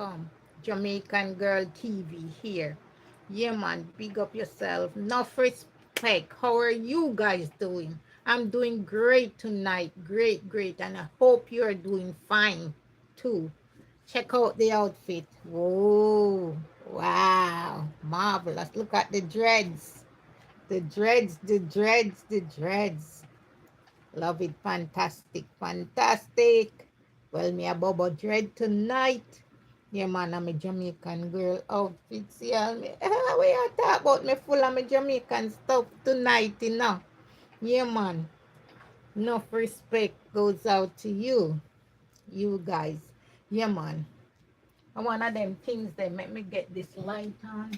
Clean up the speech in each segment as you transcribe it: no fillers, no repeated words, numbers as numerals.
welcome. Jamaican Girl TV here. Yeah, man, big up yourself. Enough respect. How are you guys doing? I'm doing great tonight. Great, great. And I hope you're doing fine too. Check out the outfit. Whoa, wow, marvelous. Look at the dreads. The dreads, the dreads, the dreads. Love it. Fantastic. Fantastic. Well, me a Bobo Dread tonight. Yeah, man, I'm a Jamaican girl outfit. See, me. We are talk about me full of my Jamaican stuff tonight, you know. Yeah, man. Enough respect goes out to you. You guys. Yeah, man. And one of them things that make me get this light on.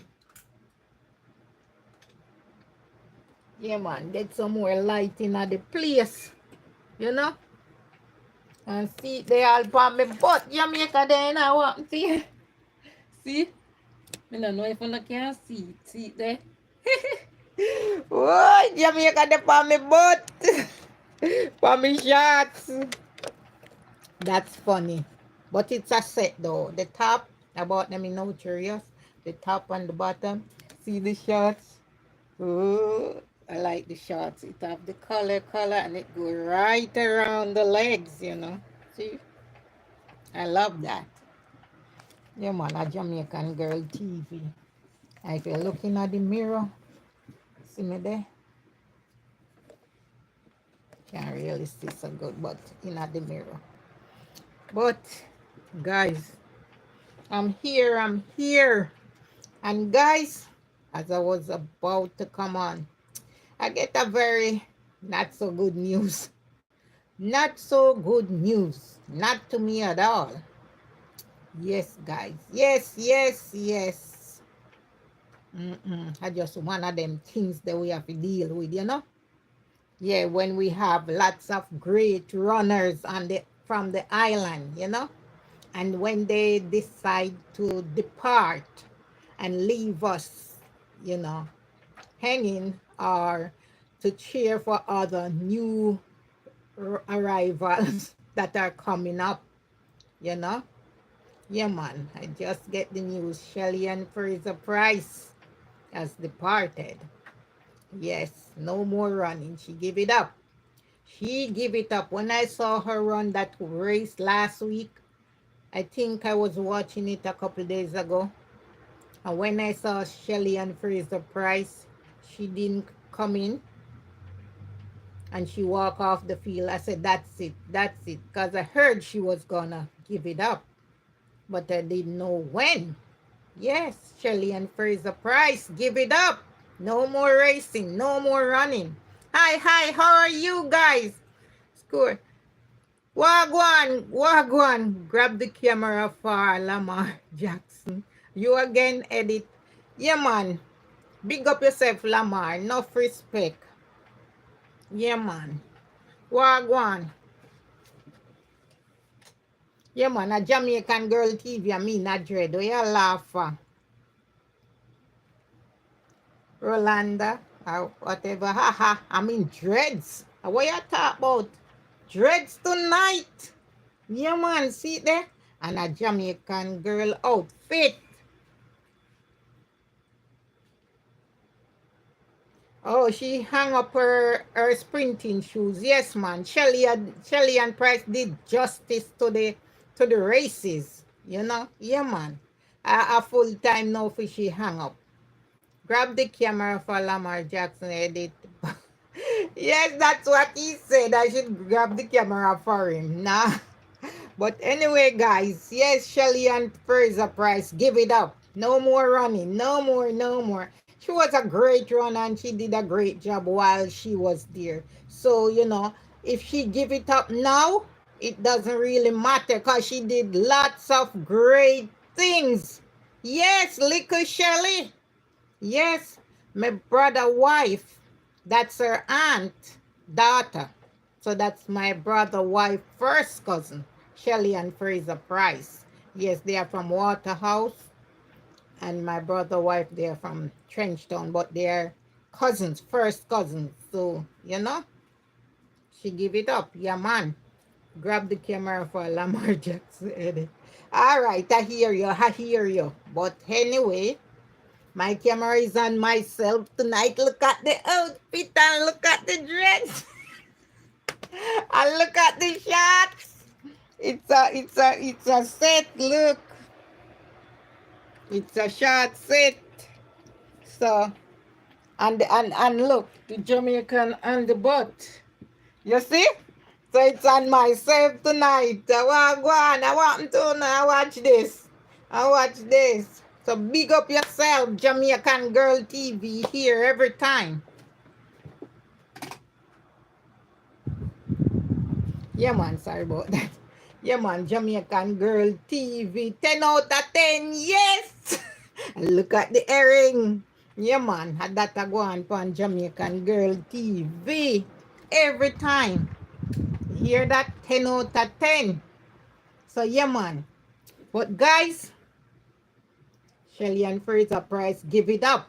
Yeah, man. Get some more light in the place. You know? And see, they all on me butt Jamaica there now. What? See? See? I don't know if I can see it. See it there? Oh, Jamaica they on me butt. For me shots. That's funny. But it's a set though. The top, I bought them in Notorious. The top and the bottom. See the shots? Oh, I like the shots. It have the color, and it go right around the legs, you know. See? I love that. Yeah, man, a Jamaican Girl TV. If you're looking at the mirror, see me there? Can't really see so good, but in at the mirror. But, guys, I'm here, And, guys, as I was about to come on, I get a very not so good news. Not so good news. Not to me at all. Yes, guys. Yes, yes, yes. I just one of them things that we have to deal with, you know. Yeah, when we have lots of great runners on the from the island, you know, and when they decide to depart and leave us, you know, hanging or to cheer for other new arrivals that are coming up, you know. Yeah, man, I just get the news. Shelly and Fraser Price has departed. Yes, no more running. She give it up. She give it up. When I saw her run that race last week, I think I was watching it a couple days ago. And when I saw Shelly and Fraser Price, she didn't come in and she walked off the field. I said, that's it, that's it. Because I heard she was gonna give it up, but I didn't know when. Yes, Shelly and Fraser Price, give it up. No more racing, no more running. Hi, how are you guys? Score. Wagwan, Wagwan. Grab the camera for Lamar Jackson. You again, edit. Yeah, man. Big up yourself, Lamar. Enough respect. Yeah, man. Wagwan. Yeah, man. A Jamaican Girl TV. I mean, a dread. Do you laugh for? Rolanda, whatever. Haha, I'm in dreads. What you talk about? Dreads tonight. Yeah, man, see it there? And a Jamaican girl outfit. Oh, she hung up her sprinting shoes. Yes, man. Shelly and Price did justice to the races. You know? Yeah, man. A full time now for she hang up. Grab the camera for Lamar Jackson edit. Yes, that's what he said. I should grab the camera for him. Nah. But anyway, guys, yes, Shelly and Fraser Price, give it up. No more running. No more, no more. She was a great runner and she did a great job while she was there. So, you know, if she give it up now, it doesn't really matter because she did lots of great things. Yes, little Shelly. Yes, my brother wife, that's her aunt, daughter. So that's my brother wife first cousin, Shelly and Fraser Price. Yes, they are from Waterhouse. And my brother wife, they are from Trenchtown, but they are cousins, first cousins. So, you know, she give it up. Yeah, man. Grab the camera for Lamar Jackson. All right, I hear you. I hear you. But anyway, my camera is on myself tonight. Look at the outfit and look at the dress. And look at the shots. It's a set. Look, it's a short set. So and look, the Jamaican on the butt. You see? So it's on myself tonight. I want go on. I want to now watch this. I watch this. So big up yourself, Jamaican Girl TV here every time. Yeah man, sorry about that. Yeah man, Jamaican Girl TV. 10 out of 10. Yes! Look at the earring. Yeah man, had that go on Jamaican Girl TV. Every time. Hear that? 10 out of 10. So yeah man. But guys, Shelly and Fraser Price, give it up.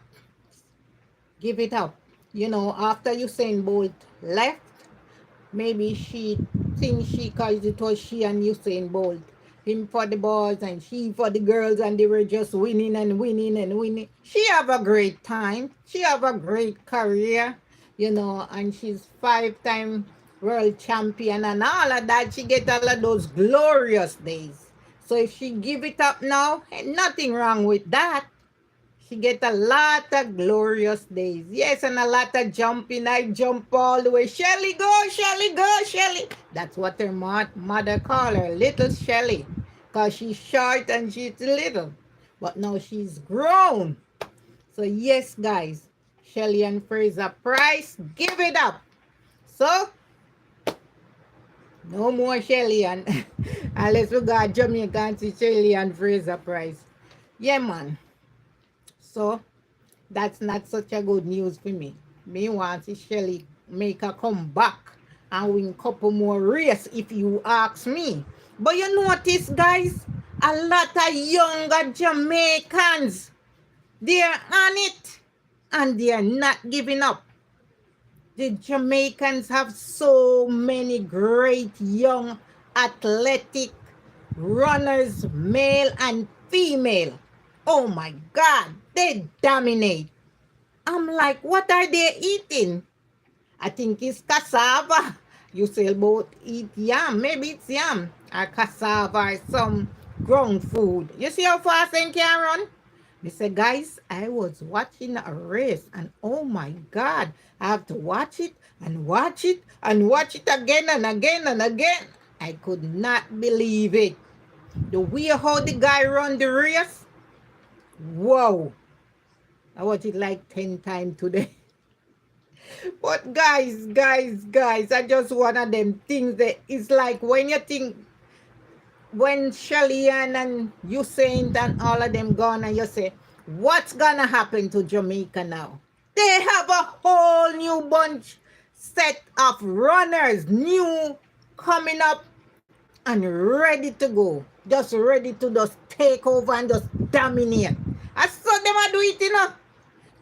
Give it up. You know, after Usain Bolt left, maybe she thinks she, cause it was she and Usain Bolt. Him for the boys and she for the girls, and they were just winning and winning and winning. She have a great time. She have a great career, you know, and she's 5-time world champion and all of that. She get all of those glorious days. So if she give it up now, ain't nothing wrong with that. She get a lot of glorious days. Yes, and a lot of jumping. I jump all the way. Shelly, go, Shelly, go, Shelly. That's what her mother call her, little Shelly. Because she's short and she's little. But now she's grown. So yes, guys. Shelly and Fraser Price, give it up. So, no more Shelly and unless we got Jamaican to Shelly and Fraser Price. Yeah, man. So, that's not such a good news for me. Me want to Shelly make her come back and win couple more race if you ask me. But you notice, guys, a lot of younger Jamaicans, they're on it and they're not giving up. The Jamaicans have so many great young athletic runners, male and female. Oh my God, they dominate. I'm like, what are they eating? I think it's cassava. You say both eat yam. Maybe it's yam or cassava or some ground food. You see how fast they can run? They say, guys, I was watching a race and oh my God, I have to watch it and watch it and watch it again and again and again. I could not believe it. The way how the guy run the race, whoa. I watched it like 10 times today. But guys, I just one of them things that it's like when you think, when Shelly and Usain and all of them gone and you say, what's gonna happen to Jamaica now? They have a whole new bunch set of runners, new coming up and ready to go. Just ready to just take over and just dominate. I saw them a do it, you know.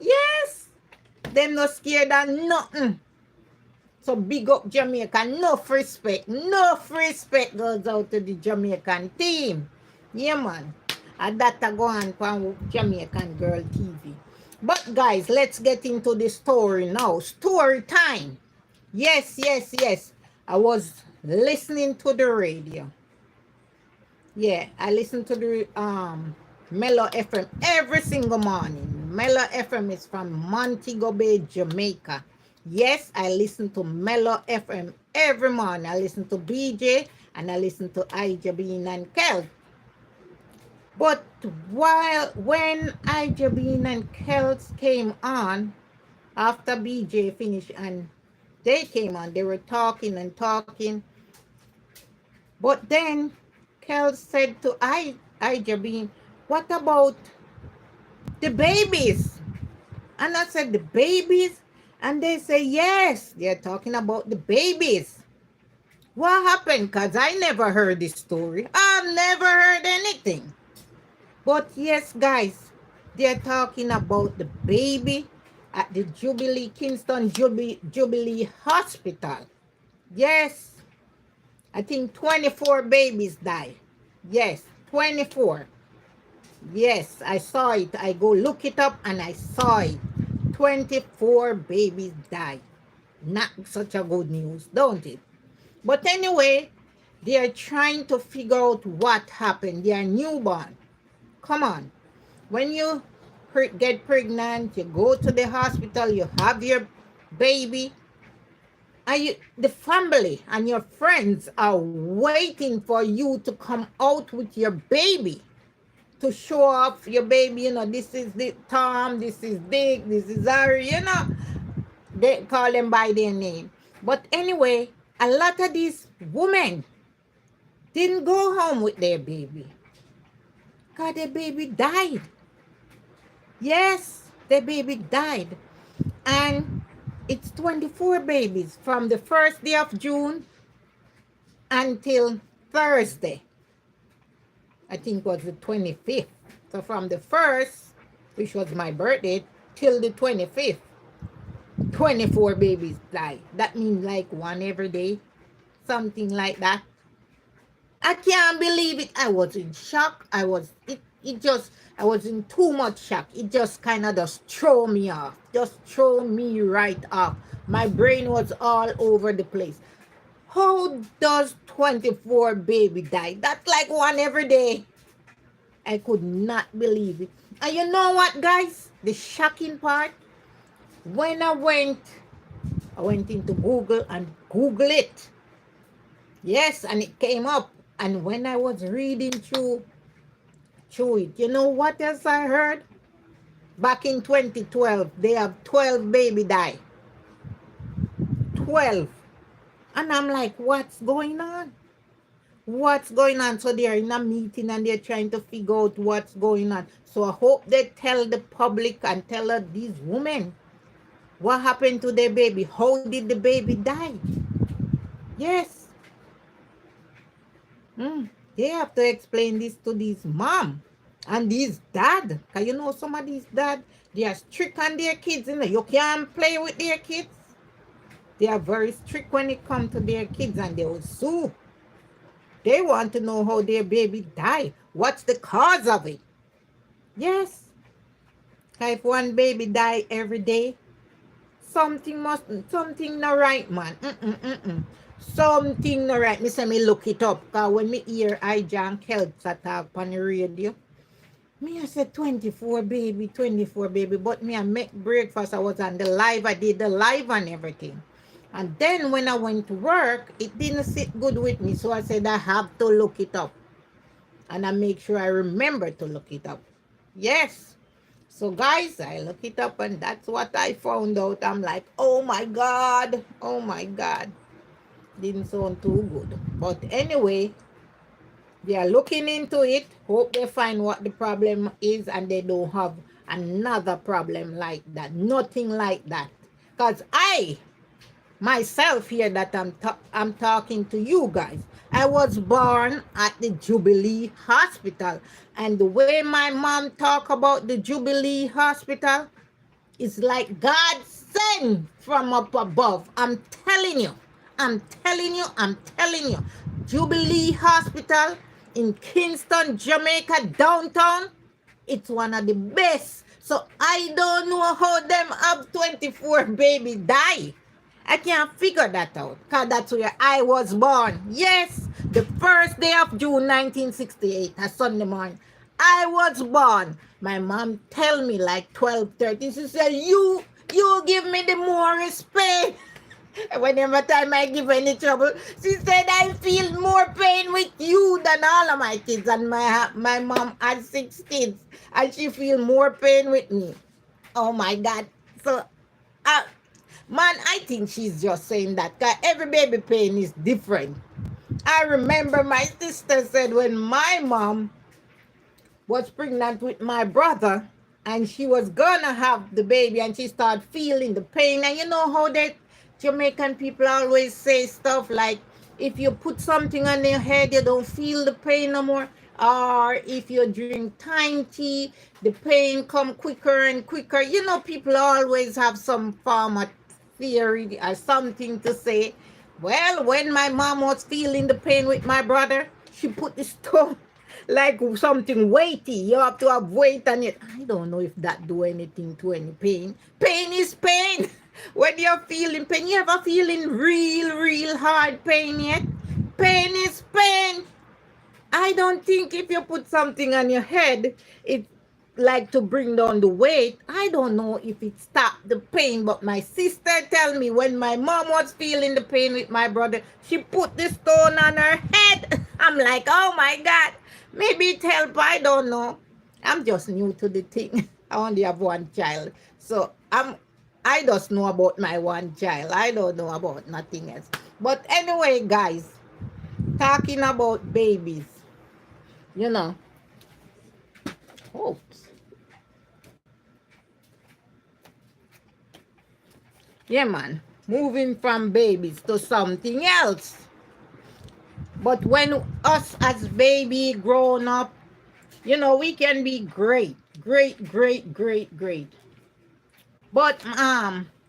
Yes. Them not scared of nothing. So big up Jamaica. Enough respect. Enough respect goes out to the Jamaican team. Yeah, man. And that go on from Jamaican Girl TV. But guys, let's get into the story now. Story time. Yes. I was listening to the radio. Yeah, I listen to the Mellow FM every single morning. Mellow FM is from Montego Bay, Jamaica. Yes, I listen to Mellow FM every morning. I listen to BJ and I listen to Ija Bean and Kel. But when Ija Bean and Kel came on, after BJ finished and they came on, they were talking and talking. But then Kel said to Ija Bean, what about the babies? And I said, the babies? And they say, yes, they're talking about the babies. What happened? Because I never heard this story. I've never heard anything. But yes, guys, they're talking about the baby at the Kingston Jubilee Hospital. Yes. I think 24 babies died. Yes, 24. Yes, I saw it. I go look it up and I saw it. 24 babies died. Not such a good news, don't it? But anyway, they are trying to figure out what happened. They are newborn. Come on. When you get pregnant, you go to the hospital, you have your baby, and the family and your friends are waiting for you to come out with your baby to show off your baby. You know, this is the Tom, this is Dick, this is Harry, you know. They call them by their name. But anyway, a lot of these women didn't go home with their baby because their baby died. Yes, their baby died. And it's 24 babies from the first day of June until Thursday. I think was the 25th. So from the 1st, which was my birthday, till the 25th, 24 babies died. That means like one every day, something like that. I can't believe it. I was in shock. I was in too much shock. It just kind of just throw me off. Just throw me right off. My brain was all over the place. How does 24 baby die? That's like one every day. I could not believe it. And you know what, guys? The shocking part, when I went into Google and Google it. Yes, and it came up. And when I was reading through it, you know what else I heard? Back in 2012, they have 12 baby die. 12. And I'm like, what's going on? What's going on? So they're in a meeting and they're trying to figure out what's going on. So I hope they tell the public and tell these women what happened to their baby. How did the baby die? Yes. They have to explain this to these mom and these dad. Because you know some of these dad, they are strict on their kids. You know, you can't play with their kids. They are very strict when it comes to their kids and they will sue. They want to know how their baby died. What's the cause of it? Yes. If one baby die every day, something not right, man. Something not right. Me say me look it up. Because when me hear I John Keltz talk on the radio, me I said 24 baby, 24 baby. But me I make breakfast. I was on the live. I did the live and everything. And then when I went to work, it didn't sit good with me. So I said I have to look it up. And I make sure I remember to look it up. Yes. So guys, I look it up and that's what I found out. I'm like, oh my God. Oh my God. Didn't sound too good. But anyway, they are looking into it. Hope they find what the problem is and they don't have another problem like that. Nothing like that. Because I myself here that I'm talking to you guys, I was born at the Jubilee Hospital. And the way my mom talk about the Jubilee Hospital, it's like God sent from up above. I'm telling you. I'm telling you. I'm telling you. Jubilee Hospital in Kingston, Jamaica, downtown. It's one of the best. So I don't know how them have 24 baby die. I can't figure that out. Because that's where I was born. Yes, the first day of June 1968, a Sunday morning. I was born. My mom tell me like 12:30. She said, you give me the more respect. Whenever time I give any trouble, she said I feel more pain with you than all of my kids. And my mom had 6 kids. And she feel more pain with me. Oh my God. So, man, I think she's just saying that. Because every baby pain is different. I remember my sister said when my mom was pregnant with my brother and she was gonna have the baby and she started feeling the pain. And you know how that Jamaican people always say stuff like, if you put something on your head, you don't feel the pain no more. Or if you drink time tea, the pain come quicker and quicker. You know, people always have some form of theory or something to say. Well, when my mom was feeling the pain with my brother, she put the stone like something weighty. You have to have weight on it. I don't know if that do anything to any pain. Pain is pain. When you're feeling pain, you ever feeling real hard pain yet? Pain is pain. I don't think if you put something on your head, it like to bring down the weight. I don't know if it stopped the pain, but my sister tell me when my mom was feeling the pain with my brother, she put the stone on her head. I'm like, oh my God, maybe it help. I don't know. I'm just new to the thing. I only have one child, so I just know about my one child. I don't know about nothing else. But anyway, guys, talking about babies, you know. Oops. Yeah, man. Moving from babies to something else. But when us as baby grown up, you know, we can be great, great. But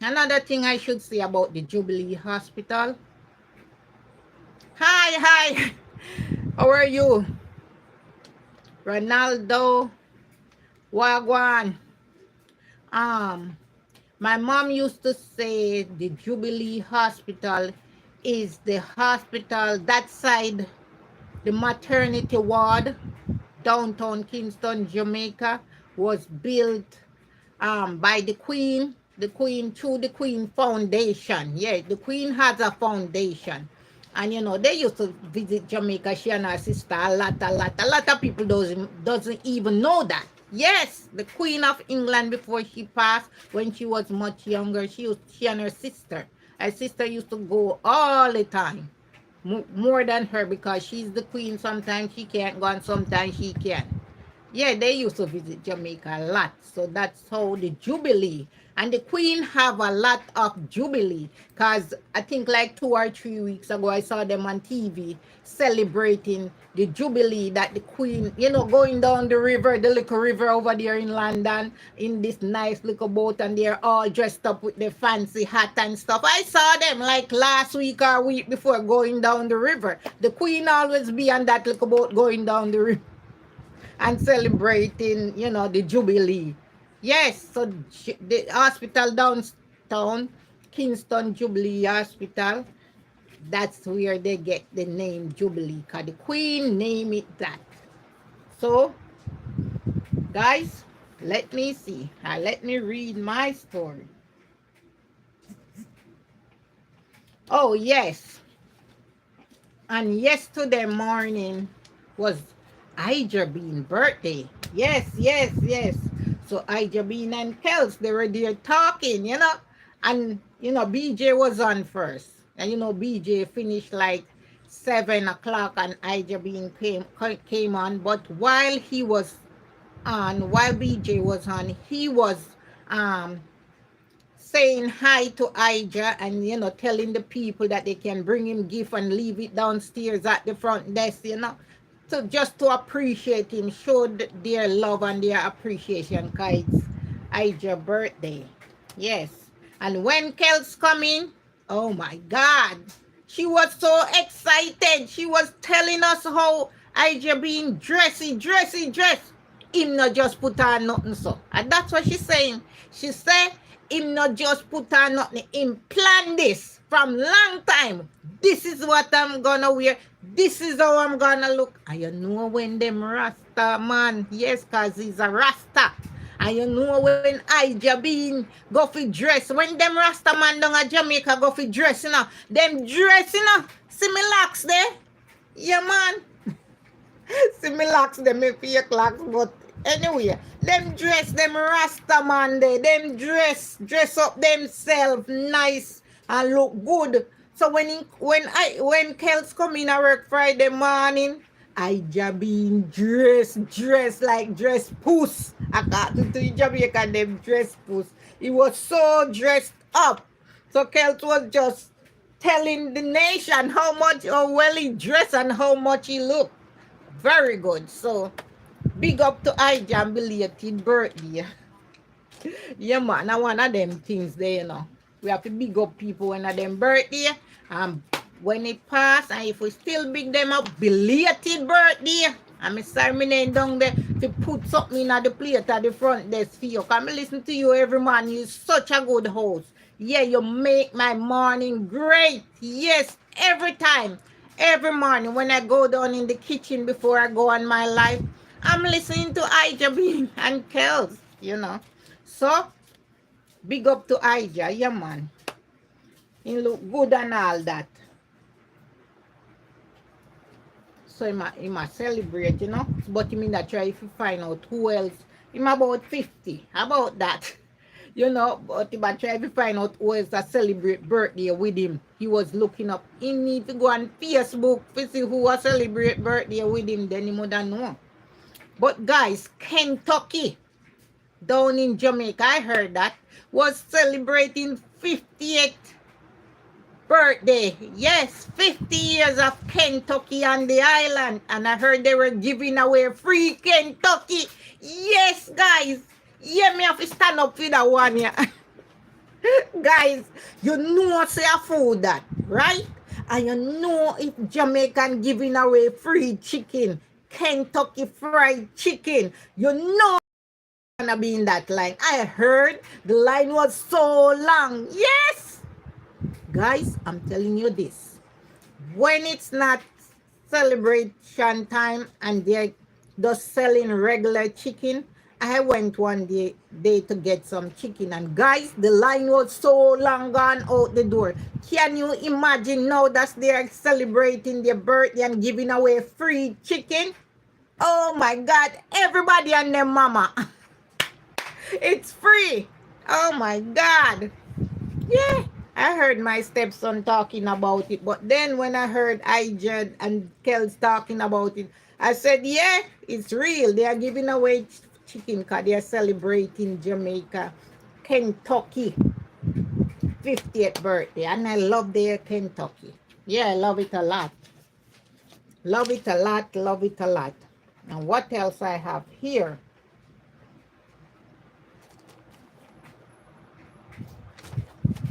another thing I should say about the Jubilee Hospital. Hi. How are you? Ronaldo Wagwan. Um, my mom used to say the Jubilee Hospital is the hospital that side, the maternity ward, downtown Kingston, Jamaica, was built by the Queen through the Queen Foundation. Yeah, the Queen has a foundation. And you know, they used to visit Jamaica, she and her sister, a lot of people doesn't even know that. Yes, the Queen of England, before she passed, when she was much younger, she and her sister used to go all the time, more than her, because she's the queen. Sometimes she can't go and sometimes she can. Yeah, they used to visit Jamaica a lot. So that's how the Jubilee. And the Queen have a lot of Jubilee. Because I think like 2 or 3 weeks ago, I saw them on TV celebrating the Jubilee that the Queen, you know, going down the river, the little river over there in London, in this nice little boat, and they're all dressed up with their fancy hat and stuff. I saw them like last week or week before going down the river. The Queen always be on that little boat going down the river and celebrating, you know, the Jubilee. Yes, so the hospital downtown, Kingston Jubilee Hospital, that's where they get the name Jubilee, because the Queen named it that. So, guys, let me see. Let me read my story. Oh, yes. And yesterday morning was Bean birthday. Yes. So Bean and Kels, they were there talking, you know. And, you know, BJ was on first. And, you know, BJ finished like 7 o'clock and Bean came on. But while he was on, while BJ was on, he was um saying hi to Ija and, you know, telling the people that they can bring him gift and leave it downstairs at the front desk, you know. So just to appreciate him, showed their love and their appreciation, because it's Ija's birthday. Yes. And when Kels come in, oh my God, she was so excited. She was telling us how Ija being dressy. Him not just put on nothing so. And that's what she's saying. She said him not just put on nothing. Him plan this from long time. This is what I'm gonna wear. This is how I'm gonna look. And you know when them Rasta man, yes, cause he's a Rasta. And you know when Ija being go for dress, when them Rasta man down at Jamaica go for dress, you know, them dress, you know, see me locks there. Yeah, man. See me locks them, me fake locks, but anyway, them dress, them Rasta man there, them dress up themselves nice and look good. So when Kels come in at work Friday morning, I just been dressed like dress puss. I got to Jamaica, them dress puss. He was so dressed up. So Kels was just telling the nation how well he dressed and how much he looked. Very good. So big up to Ija and belated birthday. Yeah, man. Now one of them things there, you know. We have to big up people when of them birthday and when it pass, and if we still big them up, belated birthday. I'm sorry, me name down there to put something in at the plate at the front desk for you. Come listen to you every man. You're such a good host. Yeah, you make my morning great. Yes, every time. Every morning when I go down in the kitchen before I go on my life, I'm listening to Ija and Kels, you know. So, big up to Ija, yeah man. He look good and all that. So he must celebrate, you know. But he mean that try if you find out who else. Him about 50. About that. You know, but he might try to find out who else that celebrate birthday with him. He was looking up. He need to go on Facebook to see who was celebrate birthday with him. Then he would know. But guys, Kentucky, down in Jamaica, I heard that, was celebrating 58th birthday. Yes, 50 years of Kentucky on the island. And I heard they were giving away free Kentucky. Yes, guys. Yeah, me have to stand up for that one, yeah. Guys, you know say a food that, right? And you know if Jamaican giving away free chicken, Kentucky fried chicken, you know gonna be in that line. I heard the line was so long. Yes! Guys, I'm telling you this. When it's not celebration time and they're just selling regular chicken, I went one day to get some chicken, and guys, the line was so long gone out the door. Can you imagine now that they're celebrating their birthday and giving away free chicken? Oh my God, everybody and their mama. It's free. Oh my God. Yeah, I heard my stepson talking about it, but then when I heard Ijad and Kels talking about it, I said, yeah, it's real. They are giving away chicken because they are celebrating Jamaica, Kentucky 50th birthday, and I love their Kentucky. Yeah, I love it a lot. Love it a lot, love it a lot. And what else I have here?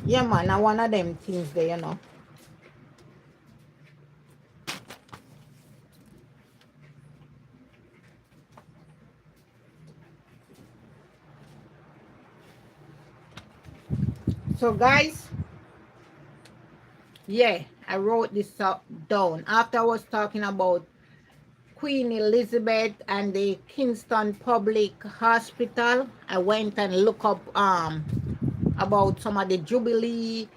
Yeah, man, I one of them things there, you know. So, guys, yeah, I wrote this down. After I was talking about Queen Elizabeth and the Kingston Public Hospital, I went and looked up about some of the jubilee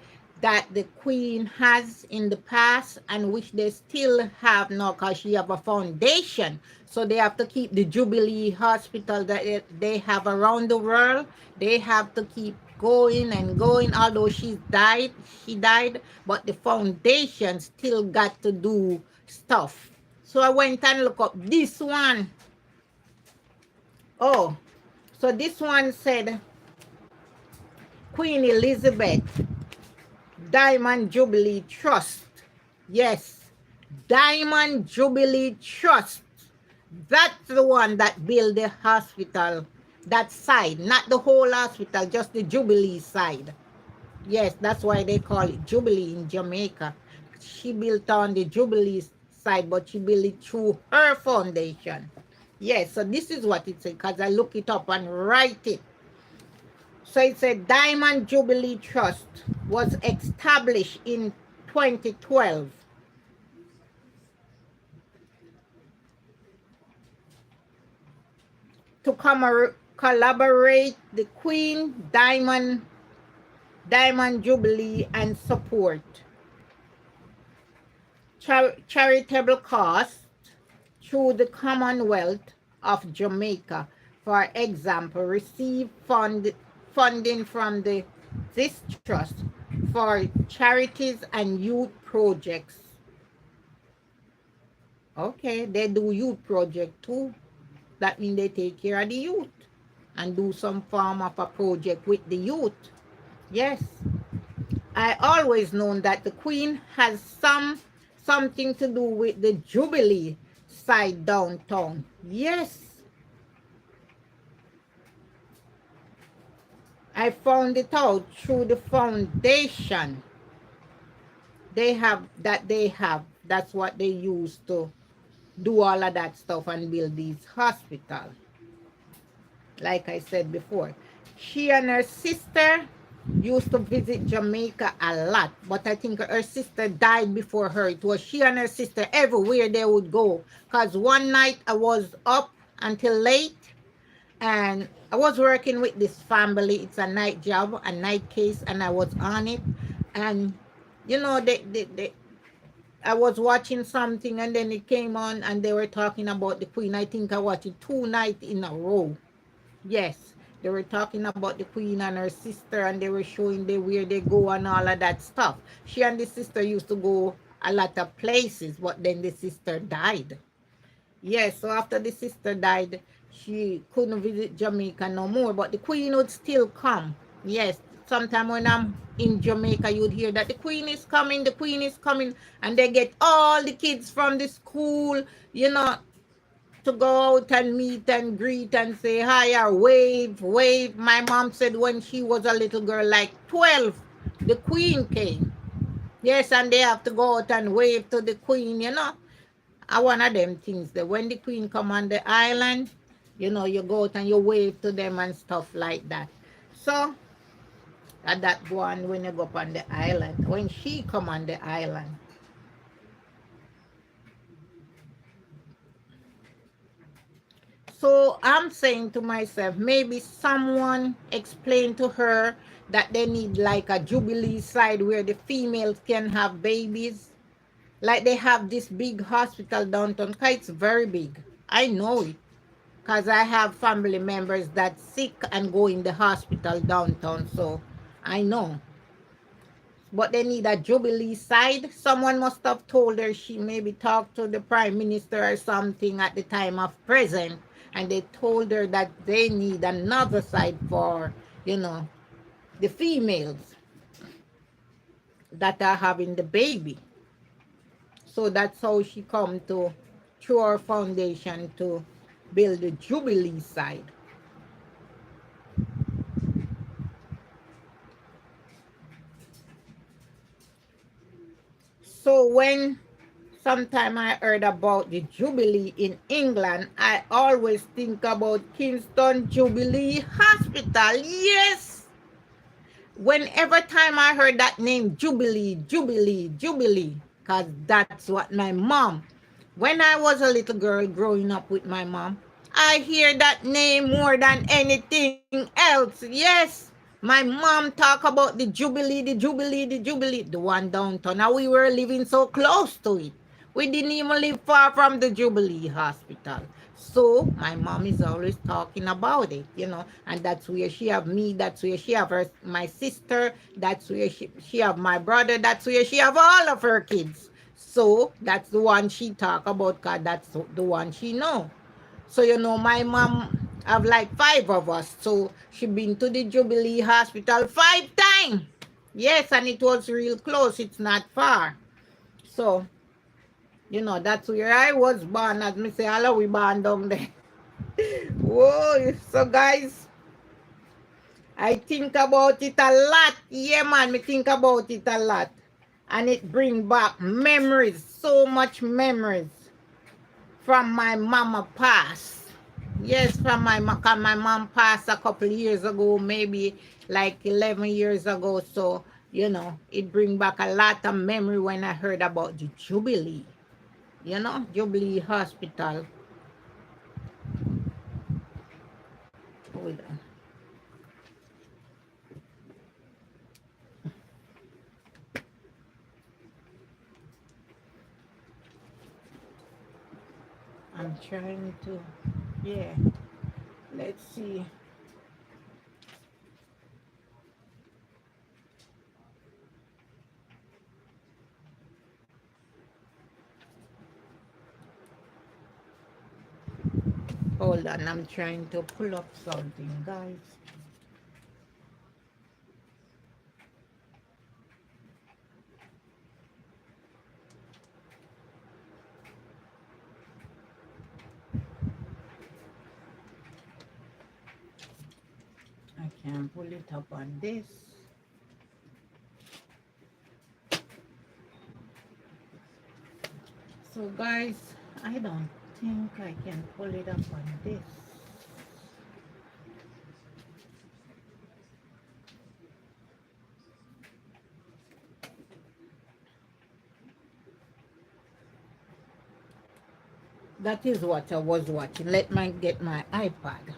that the Queen has in the past and which they still have now because she have a foundation. So they have to keep the Jubilee Hospital that they have around the world. They have to keep going and going, although she died, but the foundation still got to do stuff. So I went and looked up this one. Oh, so this one said Queen Elizabeth Diamond Jubilee Trust. Yes, Diamond Jubilee Trust. That's the one that built the hospital, that side, not the whole hospital, just the Jubilee side. Yes, that's why they call it Jubilee in Jamaica. She built on the Jubilee side, but she built it through her foundation. Yes, so this is what it says, because I look it up and write it. So it said Diamond Jubilee Trust was established in 2012 to collaborate the Queen Diamond Jubilee and support charitable causes through the Commonwealth of Jamaica. For example, receive funding from this trust for charities and youth projects. Okay, they do youth project too. That means they take care of the youth and do some form of a project with the youth. Yes. I always known that the Queen has something to do with the Jubilee side downtown. Yes. I found it out through the foundation. they have. That's what they use to do all of that stuff and build these hospitals. Like I said before, she and her sister used to visit Jamaica a lot, but I think her sister died before her. It was she and her sister everywhere they would go. Because one night I was up until late and I was working with this family. It's a night job, a night case, and I was on it. And you know, I was watching something and then it came on and they were talking about the Queen. I think I watched it 2 nights in a row. Yes, they were talking about the Queen and her sister, and they were showing where they go and all of that stuff. She and the sister used to go a lot of places, but then the sister died. Yes, so after the sister died, she couldn't visit Jamaica no more, but the Queen would still come. Yes, sometime when I'm in Jamaica, you'd hear that the Queen is coming, and they get all the kids from the school, you know, to go out and meet and greet and say hi or wave, wave. My mom said when she was a little girl, like 12, the Queen came. Yes, and they have to go out and wave to the Queen, you know. One of them things that when the Queen come on the island, you know, you go out and you wave to them and stuff like that. So at that one when you go up on the island, when she come on the island. So I'm saying to myself, maybe someone explained to her that they need like a Jubilee side where the females can have babies. Like they have this big hospital downtown. 'Cause it's very big. I know it. Because I have family members that sick and go in the hospital downtown. So I know. But they need a Jubilee side. Someone must have told her she maybe talked to the prime minister or something at the time of present, and they told her that they need another side for, you know, the females that are having the baby. So that's how she come to through her foundation to build the Jubilee side. So when sometime I heard about the Jubilee in England, I always think about Kingston Jubilee Hospital. Yes. Whenever time I heard that name, Jubilee, Jubilee, Jubilee, because that's what my mom, when I was a little girl growing up with my mom, I hear that name more than anything else. Yes. My mom talk about the Jubilee, the Jubilee, the Jubilee, the one downtown. Now we were living so close to it. We didn't even live far from the Jubilee Hospital. So my mom is always talking about it, you know, and that's where she have me, that's where she have her, my sister, that's where she have my brother, that's where she have all of her kids. So that's the one she talk about because that's the one she know. So you know, my mom have like 5 of us. So she been to the Jubilee Hospital 5 times. Yes, and it was real close. It's not far. So, you know, that's where I was born. As me say, hello, we born down there. Whoa, so guys, I think about it a lot. Yeah, man, me think about it a lot. And it bring back memories, so much memories from my mama past. Yes, from my mom. My mom passed a couple years ago, maybe like 11 years ago. So, you know, it bring back a lot of memory when I heard about the Jubilee. You know, Jubilee Hospital. Hold on. I'm trying to, yeah. Let's see. Hold on, I'm trying to pull up something, guys. I can't pull it up on this. So guys, I don't think I can pull it up on this. That is what I was watching. Let me get my iPad.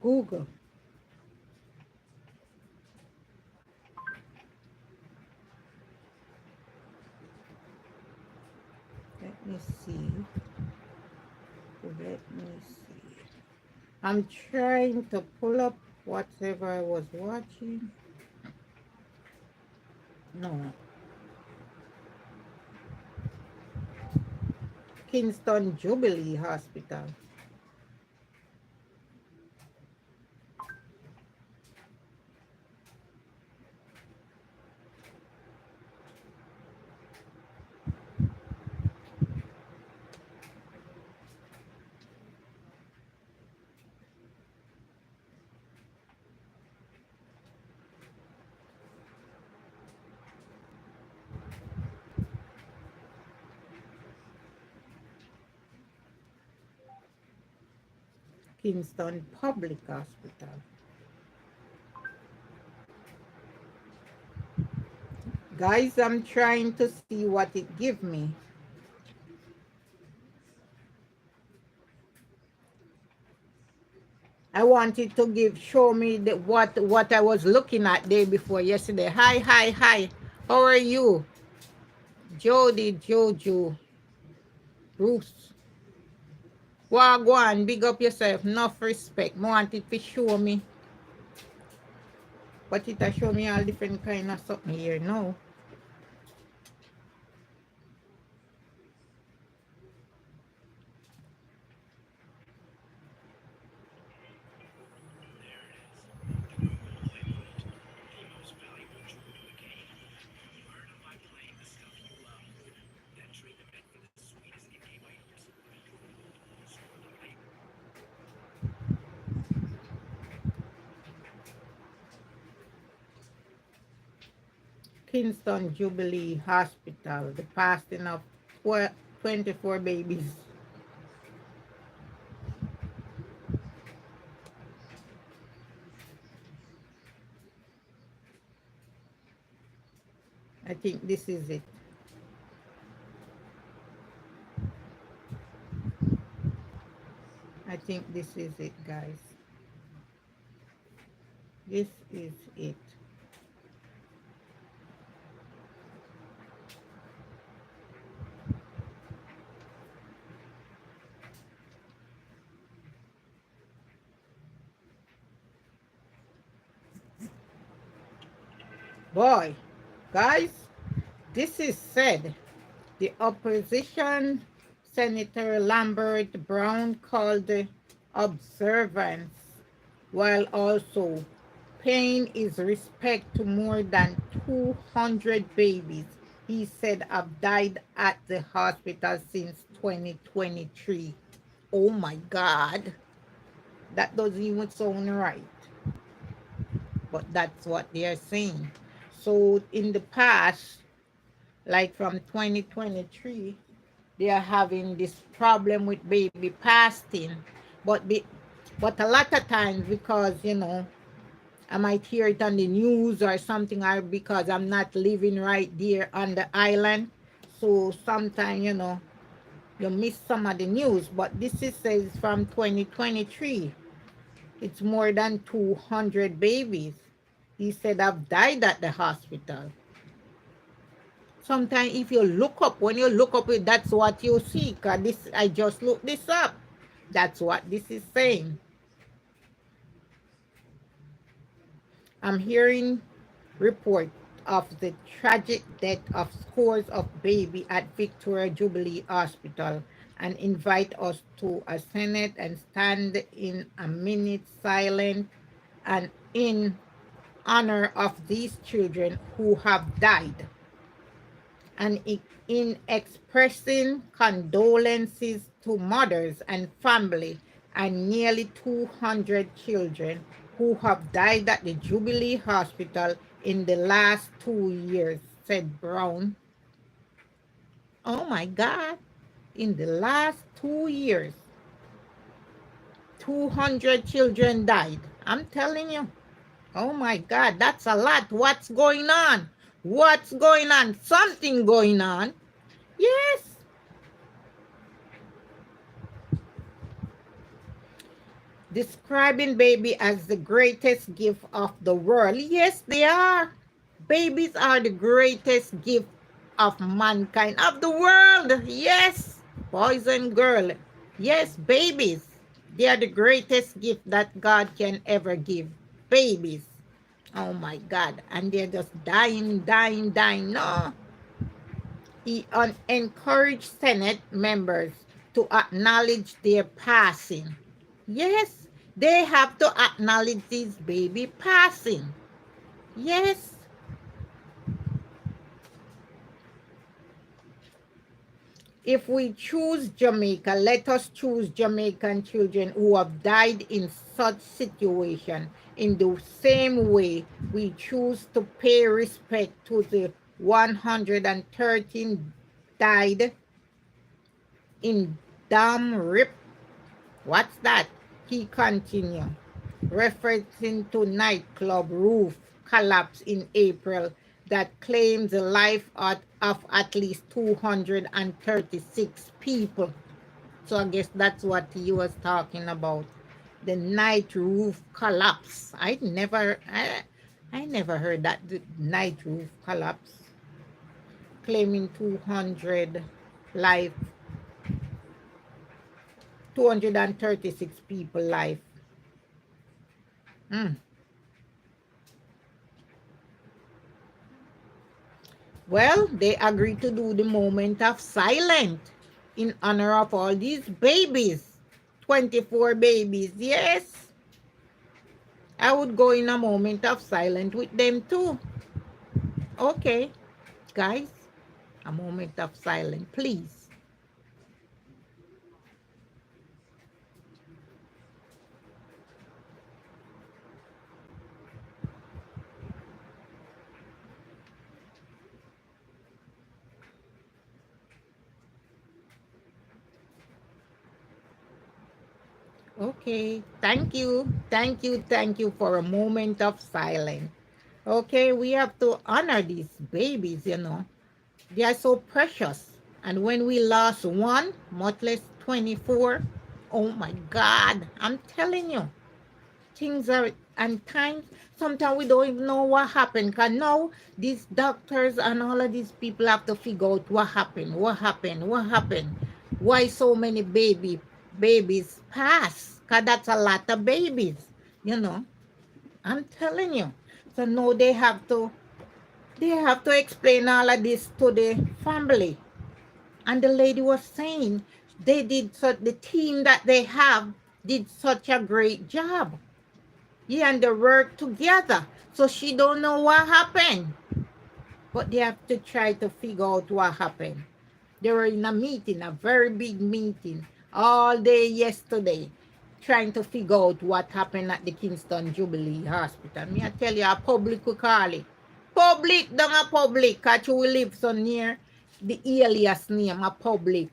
Google. Let me see. Let me see. I'm trying to pull up whatever I was watching. No. Kingston Jubilee Hospital. Kingston Public Hospital. Guys, I'm trying to see what it give me. I wanted to show me what I was looking at day before yesterday. Hi, hi, hi. How are you? Jody, Jojo, Bruce. Wagwan, big up yourself. Enough respect. I wanted to show me. But it show me all different kind of something here now. Kingston Jubilee Hospital, the passing of 24 babies. I think this is it. I think this is it, guys. This is it. Boy, guys, this is said. The opposition Senator Lambert Brown called the observance, while also paying his respect to more than 200 babies he said have died at the hospital since 2023. Oh my God, that doesn't even sound right, but that's what they are saying. So in the past, like from 2023, they are having this problem with baby fasting. But a lot of times, because I might hear it on the news or something, or because I'm not living right there on the island, so sometimes you miss some of the news. But this is says from 2023. It's more than 200 babies he said have died at the hospital. Sometimes if you look up, when you look up it, that's what you see. Cause this, I just looked this up. That's what this is saying. I'm hearing report of the tragic death of scores of babies at Victoria Jubilee Hospital and invite us to a Senate and stand in a minute silent and in honor of these children who have died, and in expressing condolences to mothers and family and nearly 200 children who have died at the Jubilee Hospital in the last 2 years, said Brown. Oh my God, in the last 2 years, 200 children died. I'm telling you. Oh my God, that's a lot. What's going on? What's going on? Something going on. Yes. Describing baby as the greatest gift of the world. Yes, they are. Babies are the greatest gift of mankind, of the world. Yes, boys and girls. Yes, babies. They are the greatest gift that God can ever give. Babies. Oh my God. And they're just dying, dying, dying. No. He encouraged Senate members to acknowledge their passing. Yes, they have to acknowledge this baby passing. Yes. If we choose Jamaica, let us choose Jamaican children who have died in such situation. In the same way, we choose to pay respect to the 113 died in Dam Rip. What's that? He continued, referencing to nightclub roof collapse in April that claims the life of at least 236 people. So I guess that's what he was talking about. The night roof collapse. I never heard that, the night roof collapse. Claiming 200 life, 236 people life. Mm. Well, they agreed to do the moment of silence in honor of all these babies. 24 babies, yes. I would go in a moment of silence with them too. Okay, guys, a moment of silence, please. Okay, thank you. Thank you. Thank you for a moment of silence. Okay, we have to honor these babies. They are so precious. And when we lost one, much less 24, oh my God, I'm telling you, things are, and times, sometimes we don't even know what happened. Because now these doctors and all of these people have to figure out what happened, what happened, what happened. Why so many babies pass? Because that's a lot of babies, you know. I'm telling you. So now they have to explain all of this to the family. And the lady was saying the team that they have did such a great job. Yeah, and they work together. So she don't know what happened. But they have to try to figure out what happened. They were in a meeting, a very big meeting, all day yesterday, trying to figure out what happened at the Kingston Jubilee Hospital. Me I tell you, a public we call it. Public, don't a public, because you will live so near the alias name, a public.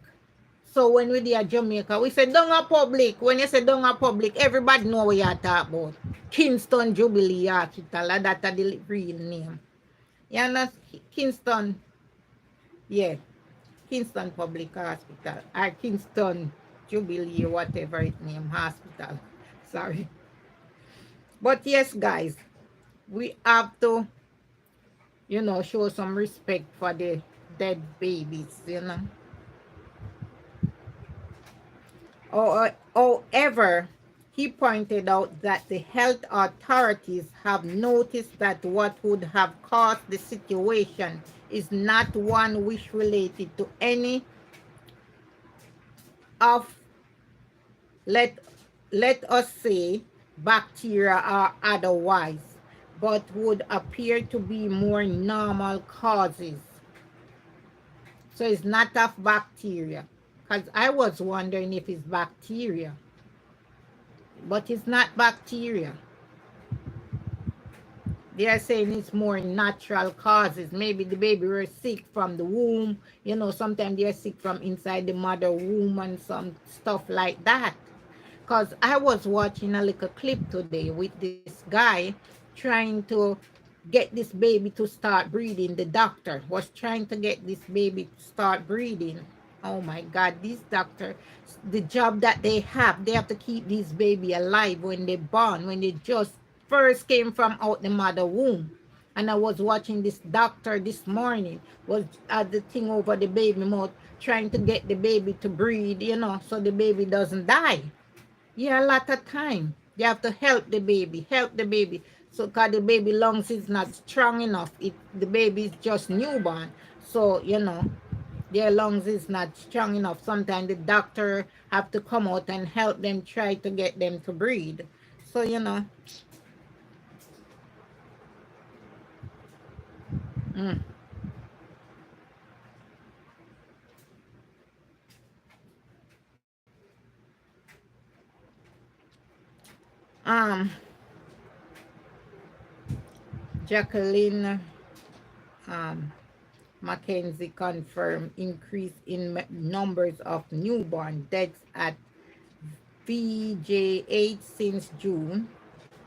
So when we there Jamaica, we say down a public. When you say down a public, everybody know what you talk about. Kingston Jubilee Hospital, that's the real name. You know, Kingston, yeah, Kingston Public Hospital, or Kingston Jubilee, whatever it name, hospital. Sorry. But yes, guys, we have to, show some respect for the dead babies. However, he pointed out that the health authorities have noticed that what would have caused the situation is not one which related to any of, let, let us say, bacteria or otherwise, but would appear to be more normal causes. So it's not of bacteria. Because I was wondering if it's bacteria, but it's not bacteria. They are saying it's more natural causes. Maybe the baby were sick from the womb. Sometimes they're sick from inside the mother womb and some stuff like that. Because I was watching a little clip today with this guy trying to get this baby to start breathing. The doctor was trying to get this baby to start breathing. Oh my God, these doctors, the job that they have to keep this baby alive when they're born, when they just first came from out the mother womb. And I was watching this doctor this morning, was at the thing over the baby mouth, trying to get the baby to breathe, so the baby doesn't die. Yeah, a lot of time. You have to help the baby. So, because the baby lungs is not strong enough. The baby is just newborn. So, their lungs is not strong enough. Sometimes the doctor have to come out and help them try to get them to breathe. So, mm, um, Jacqueline Mackenzie confirmed increase in numbers of newborn deaths at VJ8 since June.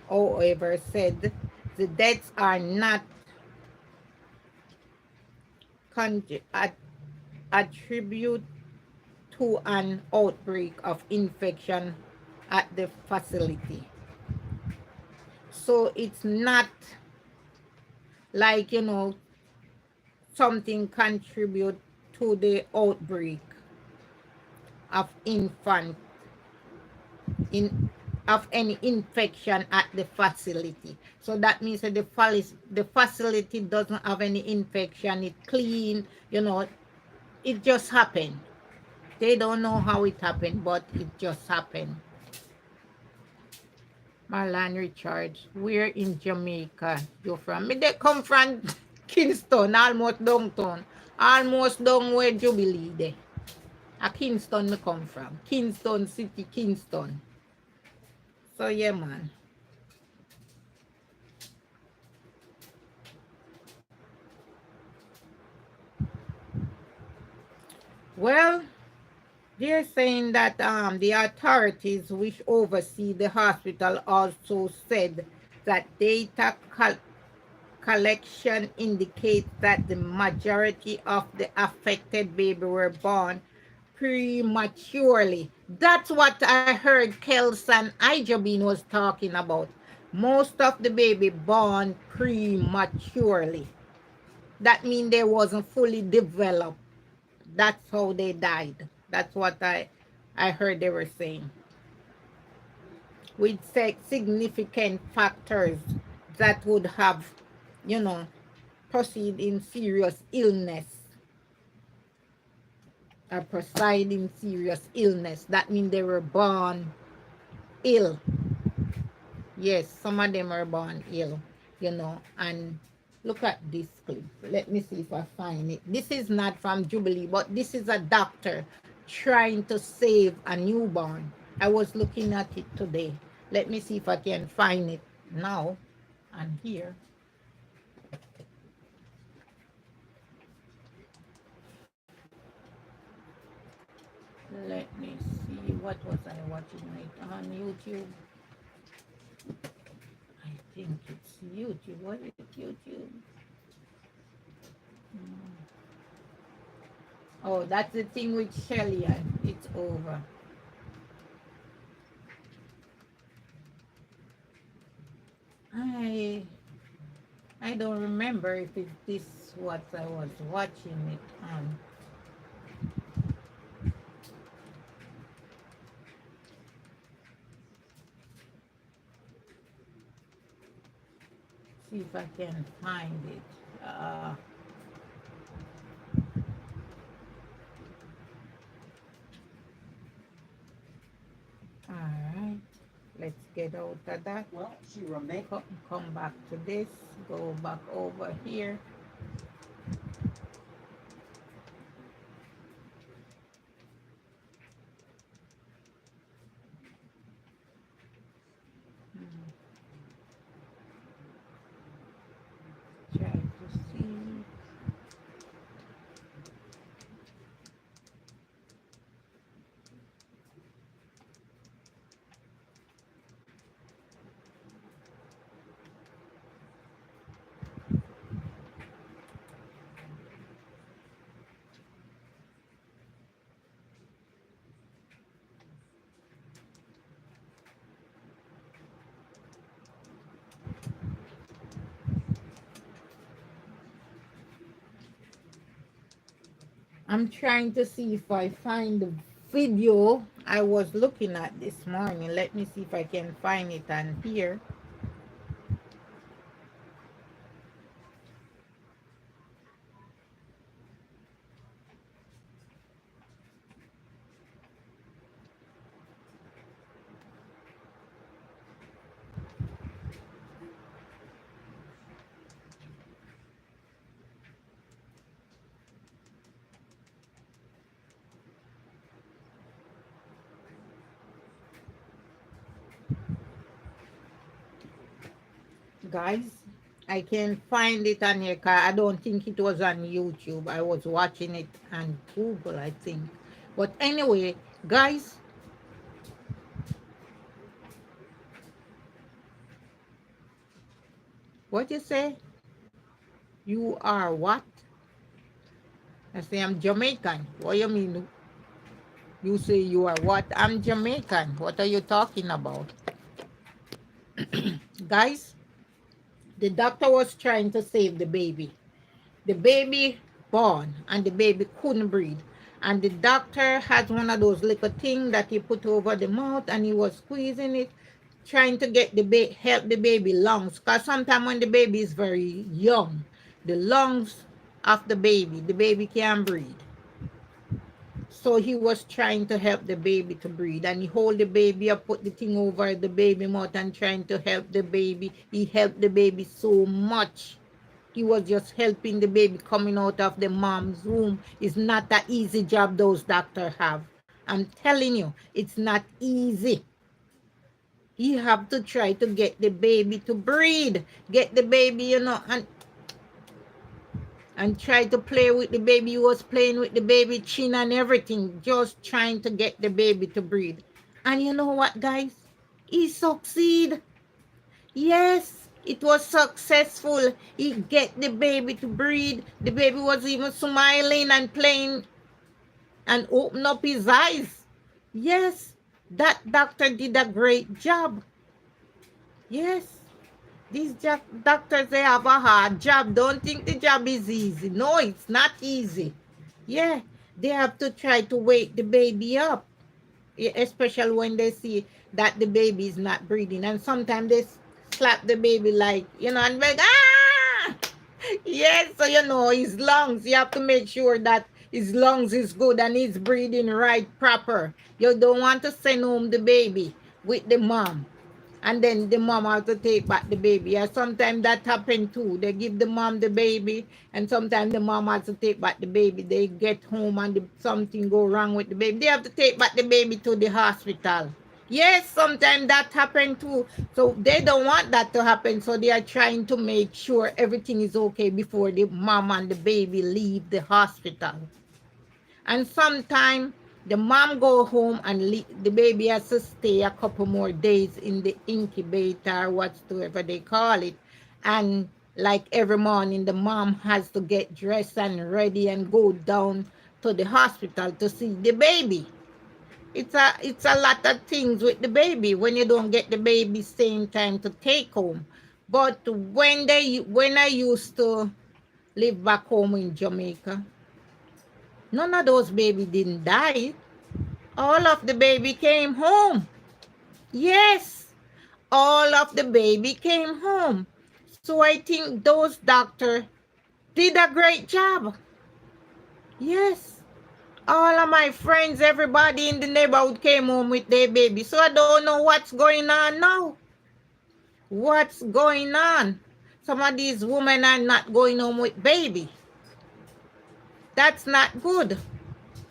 However, said the deaths are not attributed to an outbreak of infection at the facility. So it's not like, something contribute to the outbreak of infant in of any infection at the facility. So that means that the facility doesn't have any infection, it clean, it just happened. They don't know how it happened, but it just happened. Marlon Richards, where in Jamaica you from? Me they come from Kingston, almost downtown. Almost down where Jubilee there. A Kingston me come from. Kingston City, Kingston. So yeah, man. Well, they're saying that the authorities which oversee the hospital also said that data collection indicates that the majority of the affected baby were born prematurely. That's what I heard Kelson Ijabin was talking about. Most of the baby born prematurely. That means they wasn't fully developed. That's how they died. That's what I heard they were saying. With significant factors that would have, you know, proceed in serious illness or preside in serious illness. That means they were born ill. Yes, some of them are born ill, and look at this clip. Let me see if I find it. This is not from Jubilee, but this is a doctor trying to save a newborn. I was looking at it today. Let me see if I can find it now and here. Let me see. What was I watching it on YouTube? I think it's YouTube. Was it YouTube? Oh, that's the thing with Shelly. It's over. I I don't remember if it's this what I was watching it on. See if I can find it. All right. Let's get out of that. Well, she remained. Come back to this. Go back over here. Try to see. I'm trying to see if I find the video I was looking at this morning. Let me see if I can find it on here. Guys, I can find it on here 'cause I don't think it was on YouTube. I was watching it on Google, I think. But anyway, guys, what you say? You are what? I say I'm Jamaican. What you mean? You say you are what? I'm Jamaican. What are you talking about? Guys, the doctor was trying to save the baby. The baby born and the baby couldn't breathe. And the doctor had one of those little things that he put over the mouth and he was squeezing it, trying to get the help the baby lungs. Because sometimes when the baby is very young, the lungs of the baby can't breathe. So he was trying to help the baby to breathe, and he hold the baby up, put the thing over the baby mouth and trying to help the baby. He helped the baby so much. He was just helping the baby coming out of the mom's womb. It's not an easy job those doctors have. I'm telling you, it's not easy. You have to try to get the baby to breathe. Get the baby, and try to play with the baby. He was playing with the baby chin and everything, just trying to get the baby to breathe. And you know what, guys? He succeed. Yes, it was successful. He get the baby to breathe. The baby was even smiling and playing and open up his eyes. Yes, that doctor did a great job. Yes, these doctors, they have a hard job. Don't think the job is easy. No, it's not easy. Yeah, they have to try to wake the baby up, especially when they see that the baby is not breathing. And sometimes they slap the baby like, and like, ah! Yes, so his lungs, you have to make sure that his lungs is good and he's breathing right, proper. You don't want to send home the baby with the mom and then the mom have to take back the baby. Yeah, sometimes that happen too. They give the mom the baby, and sometimes the mom has to take back the baby. They get home and something go wrong with the baby. They have to take back the baby to the hospital. Yes, sometimes that happen too. So they don't want that to happen. So they are trying to make sure everything is okay before the mom and the baby leave the hospital. And sometimes The mom go home and the baby has to stay a couple more days in the incubator, whatsoever they call it. And like every morning, the mom has to get dressed and ready and go down to the hospital to see the baby. It's a lot of things with the baby when you don't get the baby same time to take home. But when I used to live back home in Jamaica, none of those baby didn't die. All of the baby came home. Yes, all of the baby came home. So I think those doctors did a great job. Yes. All of my friends, everybody in the neighborhood came home with their baby. So I don't know what's going on now. What's going on? Some of these women are not going home with baby. That's not good.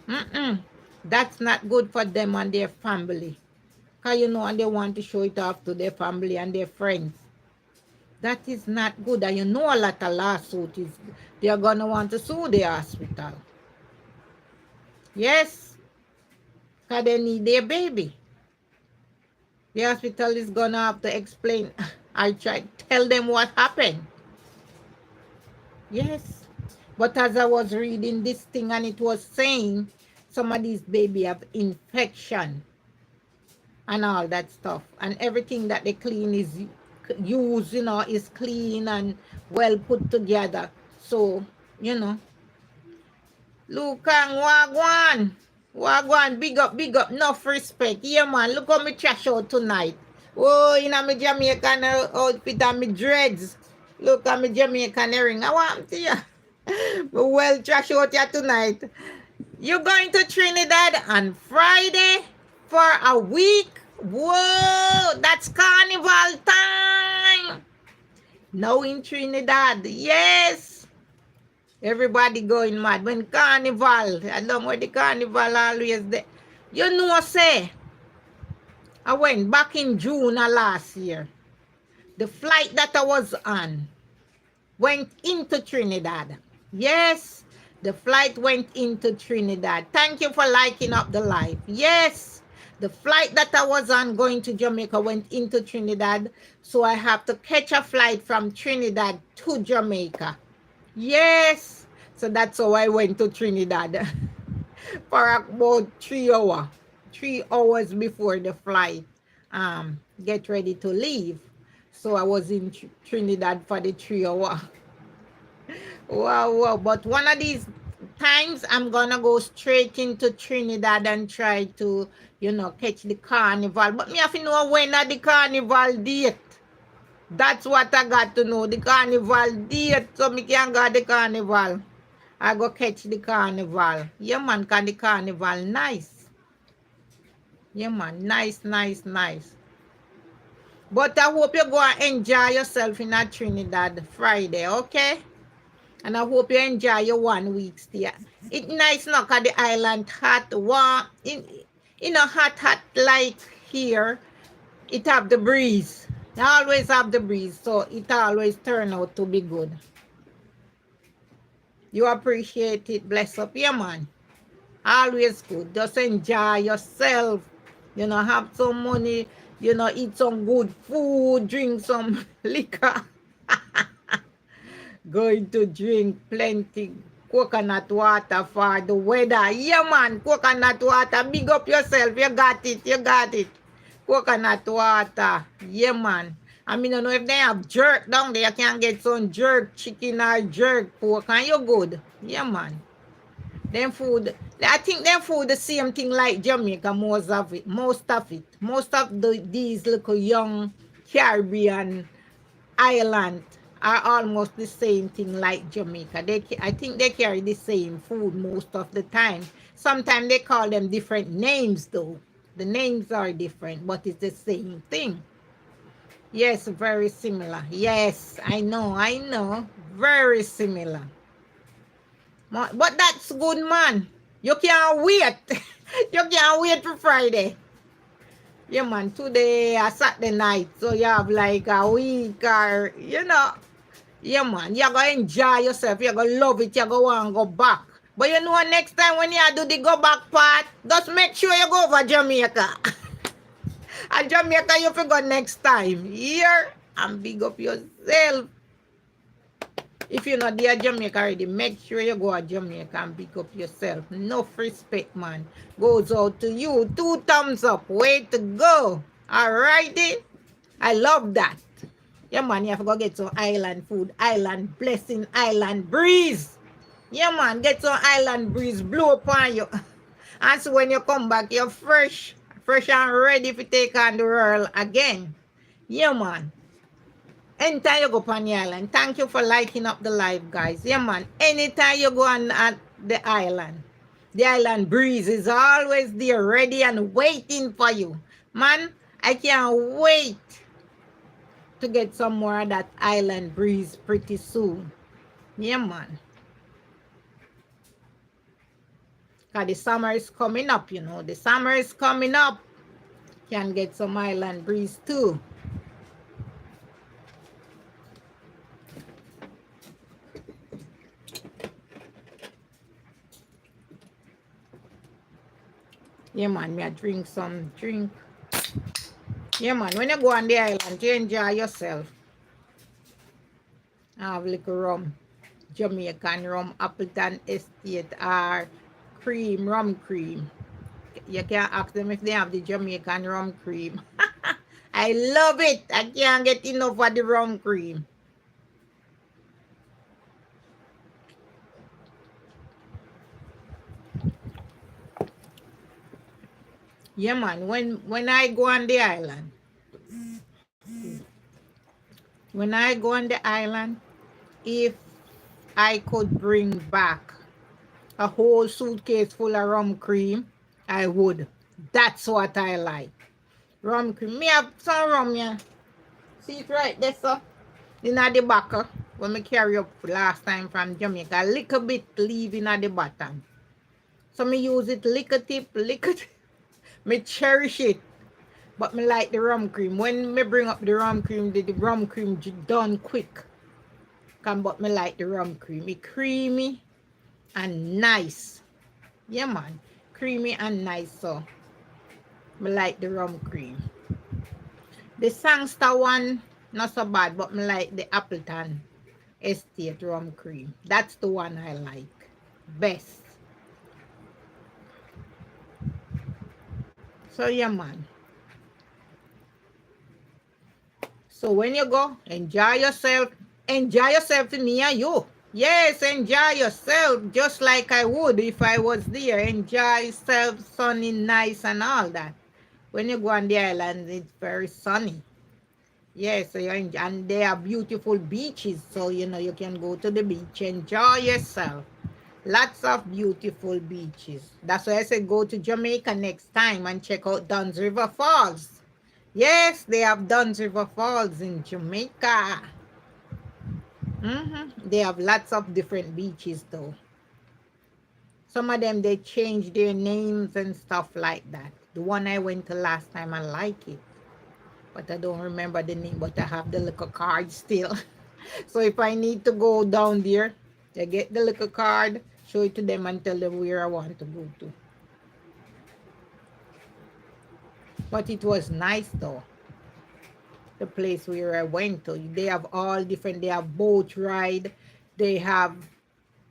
Mm-mm. That's not good for them and their family. Because and they want to show it off to their family and their friends. That is not good. And a lot of lawsuits is they're going to want to sue the hospital. Yes, because they need their baby. The hospital is going to have to explain. I try to tell them what happened. Yes. But as I was reading this thing and it was saying some of these baby have infection and all that stuff. And everything that they clean is used, is clean and well put together. So, Lukang, wagwan. Wagwan, big up, enough respect. Yeah, man, look how me trash out tonight. Oh, my Jamaican outfit and me dreads. Look at me Jamaican earring. I want to you. Well, trash out here tonight. You going to Trinidad on Friday for a week? Whoa, that's carnival time. Now in Trinidad, yes. Everybody going mad. When carnival, I don't know where the carnival always there. Say, I went back in June of last year. The flight that I was on went into Trinidad. Yes, the flight went into Trinidad. Thank you for liking up the live. Yes, the flight that I was on going to Jamaica went into Trinidad. So I have to catch a flight from Trinidad to Jamaica. Yes, so that's how I went to Trinidad for about 3 hours. 3 hours before the flight get ready to leave. So I was in Trinidad for the 3 hours. Wow. But one of these times I'm gonna go straight into Trinidad and try to, catch the carnival. But me have to know when are the carnival date. That's what I got to know, the carnival date. So me can go the carnival. I go catch the carnival. Yeah, man, can the carnival nice. Yeah, man, nice. But I hope you go and enjoy yourself in a Trinidad Friday, okay? And I hope you enjoy your 1 week stay. It's nice now because the island hot, warm. Hot like here. It have the breeze. They always have the breeze, so it always turn out to be good. You appreciate it, bless up, yeah, man. Always good. Just enjoy yourself. Have some money. Eat some good food, drink some liquor. Going to drink plenty coconut water for the weather. Yeah, man, coconut water. Big up yourself. You got it. Coconut water. Yeah, man. I don't know if they have jerk down there. You can get some jerk chicken or jerk pork and you're good. Yeah, man. Them food, I think them food the same thing like Jamaica, most of it. Most of these little young Caribbean island are almost the same thing like Jamaica. I think they carry the same food most of the time. Sometimes they call them different names though. The names are different, but it's the same thing. Yes, very similar. Yes, I know. Very similar. But that's good, man. You can't wait. You can't wait for Friday. Yeah, man. Today is Saturday night. So you have like a week or, Yeah, man. You're going to enjoy yourself. You're going to love it. You're going to want to go back. But you know, next time when you do the go back part, just make sure you go over Jamaica. And Jamaica, you forgot next time. Here, and big up yourself. If you're not there Jamaica already, make sure you go to Jamaica and pick up yourself. Enough respect, man. Goes out to you. 2 thumbs up. Way to go. Alrighty. I love that. Yeah, man, you have to go get some island food. Island blessing. Island breeze. Yeah, man, get some island breeze. Blow upon you. And so when you come back, you're fresh. Fresh and ready to take on the world again. Yeah, man. Anytime you go on the island, thank you for liking up the live, guys. Yeah, man. Anytime you go on at the island breeze is always there, ready and waiting for you. Man, I can't wait to get some more of that island breeze pretty soon. Yeah, man. Because the summer is coming up, you know. The summer is coming up. Can get some island breeze too. Yeah, man, me I drink some drink. Yeah, man, when you go on the island, you enjoy yourself. Have little rum, Jamaican rum, Appleton Estate, or cream, rum cream. You can ask them if they have the Jamaican rum cream. I love it. I can't get enough of the rum cream. Yeah, man, when I go on the island, if I could bring back a whole suitcase full of rum cream, I would. That's what I like. Rum cream. Me have some rum, yeah. See it right there, sir. In the back, when me carry up last time from Jamaica, a little bit leaving at the bottom. So me use it little tip. Me cherish it. But me like the rum cream. When me bring up the rum cream, the rum cream done quick. But me like the rum cream. It creamy and nice. Yeah, man. Creamy and nice, so me like the rum cream. The Sangster one, not so bad, but me like the Appleton Estate rum cream. That's the one I like best. So yeah, man. So when you go, enjoy yourself. Enjoy yourself to me and you. Yes, enjoy yourself just like I would if I was there. Enjoy yourself, sunny, nice and all that. When you go on the island, it's very sunny. Yes, so and they are beautiful beaches. So, you know, you can go to the beach, enjoy yourself. Lots of beautiful beaches. That's why I said go to Jamaica next time and check out Dunn's River Falls. Yes, they have Dunn's River Falls in Jamaica. They have lots of different beaches though. Some of them, they change their names and stuff like that. The one I went to last time, I like it. But I don't remember the name, but I have the little card still. So if I need to go down there, I get the little card, show it to them and tell them where I want to go to. But it was nice though. The place where I went to. They have all different, they have boat ride. They have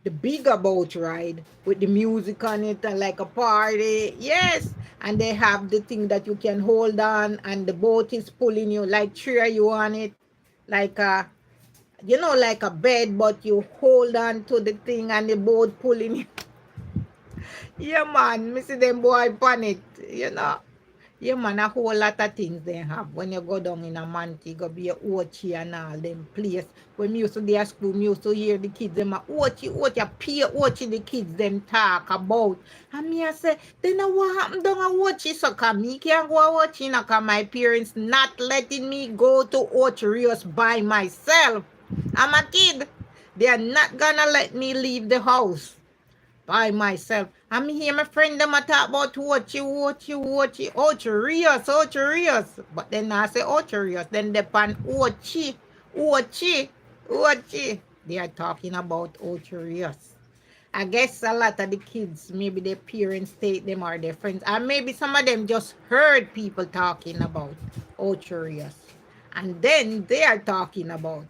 the bigger boat ride with the music on it and like a party. Yes. And they have the thing that you can hold on and the boat is pulling you, like three of you on it. Like a, you know, like a bed, but you hold on to the thing and the boat pulling you. Yeah, man. Me see them boy on it, you know. Yeah, man, a whole lot of things they have. When you go down in a Montego Bay, Ochi and all them place. When me used to be at school, me used to hear the kids them Ochi, pay Ochi the kids them talk about. And me I say, then what happened down a Ochi? So come me can't go a Ochi now because my parents not letting me go to Ochi Rios by myself. I'm a kid. They are not gonna let me leave the house by myself. I'm here, my friend them talk about Ochi Rios. But then I say Ochi Rios. Then they pan Ochi. They are talking about Ochi Rios. I guess a lot of the kids, maybe their parents take them or their friends, and maybe some of them just heard people talking about Ocherius. And then they are talking about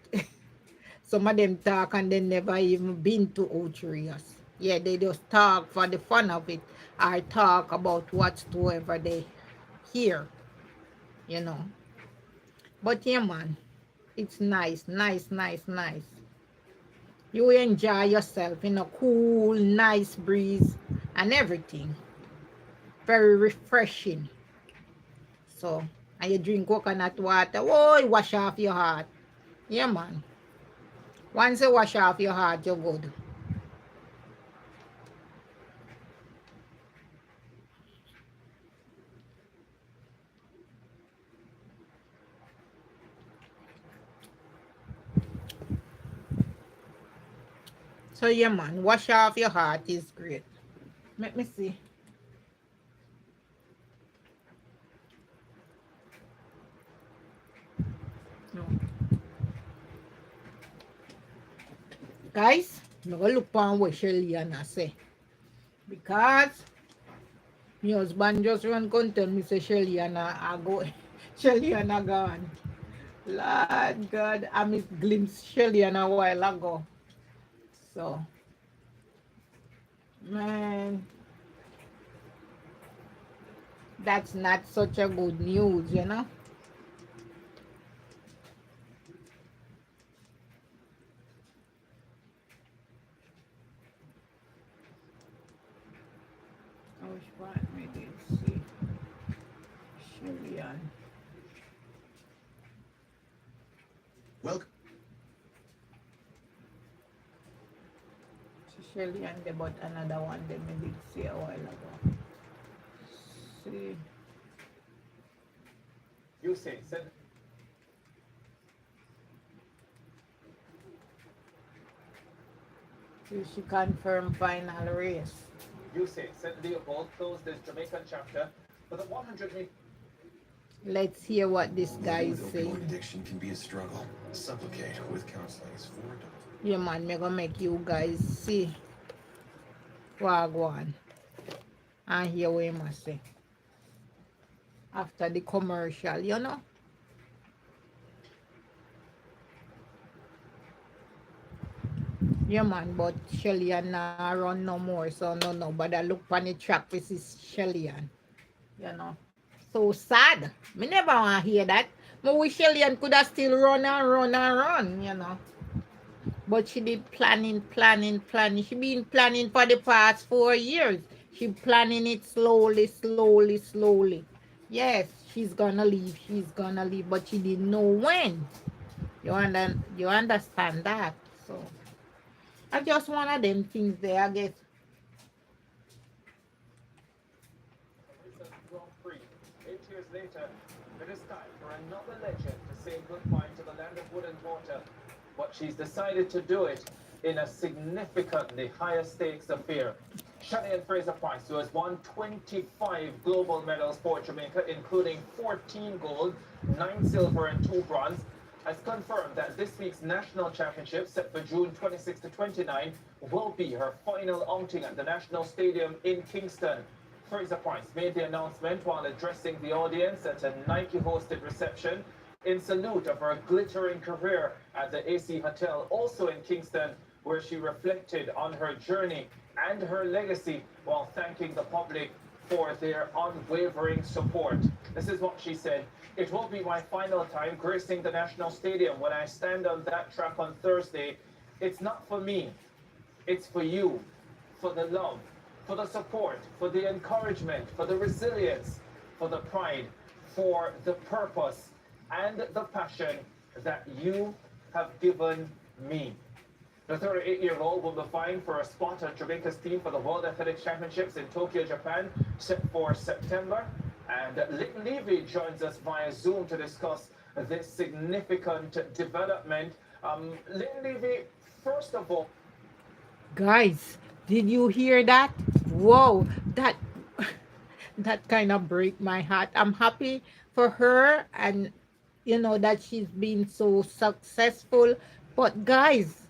some of them talk and they never even been to Ocherius. Yeah, they just talk for the fun of it or talk about whatsoever they hear, you know. But yeah, man, it's nice, nice, nice, nice. You enjoy yourself in a cool, nice breeze and everything. Very refreshing. So, and you drink coconut water. Oh, it wash off your heart. Yeah, man. Once you wash off your heart, you're good. So, yeah, man. Wash off your heart is great. Let me see. No. Guys, I'm going to look on what Shelly and I say. Because my husband just run come tell me say Shelly and I go. Shelly and I gone. Lord God, I miss glimpse Shelly and a while ago. So, man, that's not such a good news, you know. Which one we did see? Shelly and Welcome. Shelly and the but another one they we did see a while ago. See, You say, send, see she confirmed final race. you say, St. Leopold closed this Jamaican chapter for the 100 meter. Let's hear what this guy Living is with saying. opioid addiction can be a struggle. Supplicate with counseling is for adults. Yeah, man, me gonna make you guys see Wagwan and hear what him a say after the commercial, you know. Yeah, man, but Shelly not run no more, so no, but I look on the track, this is Shelly, you know. So sad. Me never want to hear that. Me wish Shelly could have still run and run and run, you know. But she did planning. She been planning for the past 4 years. She planning it slowly. Yes, she's gonna leave. She's gonna leave, but she didn't know when. You understand that? So I just one of them things there. I guess Grand Prix. 8 years later, it is time for another legend to say goodbye to the land of wood and water. But she's decided to do it in a significantly higher stakes affair. Shelley Fraser Price, who has won 25 global medals for Jamaica, including 14 gold, 9 silver, and 2 bronze, has confirmed that this week's national championship, set for June 26 to 29, will be her final outing at the National Stadium in Kingston. Fraser Price made the announcement while addressing the audience at a Nike-hosted reception in salute of her glittering career at the AC Hotel, also in Kingston, where she reflected on her journey and her legacy while thanking the public for their unwavering support. This is what she said. It will be my final time gracing the National Stadium when I stand on that track on Thursday. It's not for me, it's for you, for the love, for the support, for the encouragement, for the resilience, for the pride, for the purpose and the passion that you have given me. The 38-year-old will be vying for a spot on Jamaica's team for the World Athletics Championships in Tokyo, Japan, set for September. And Leighton Levy joins us via Zoom to discuss this significant development. Leighton Levy, first of all, guys, did you hear that? Whoa, that that kind of break my heart. I'm happy for her and you know that she's been so successful. But guys,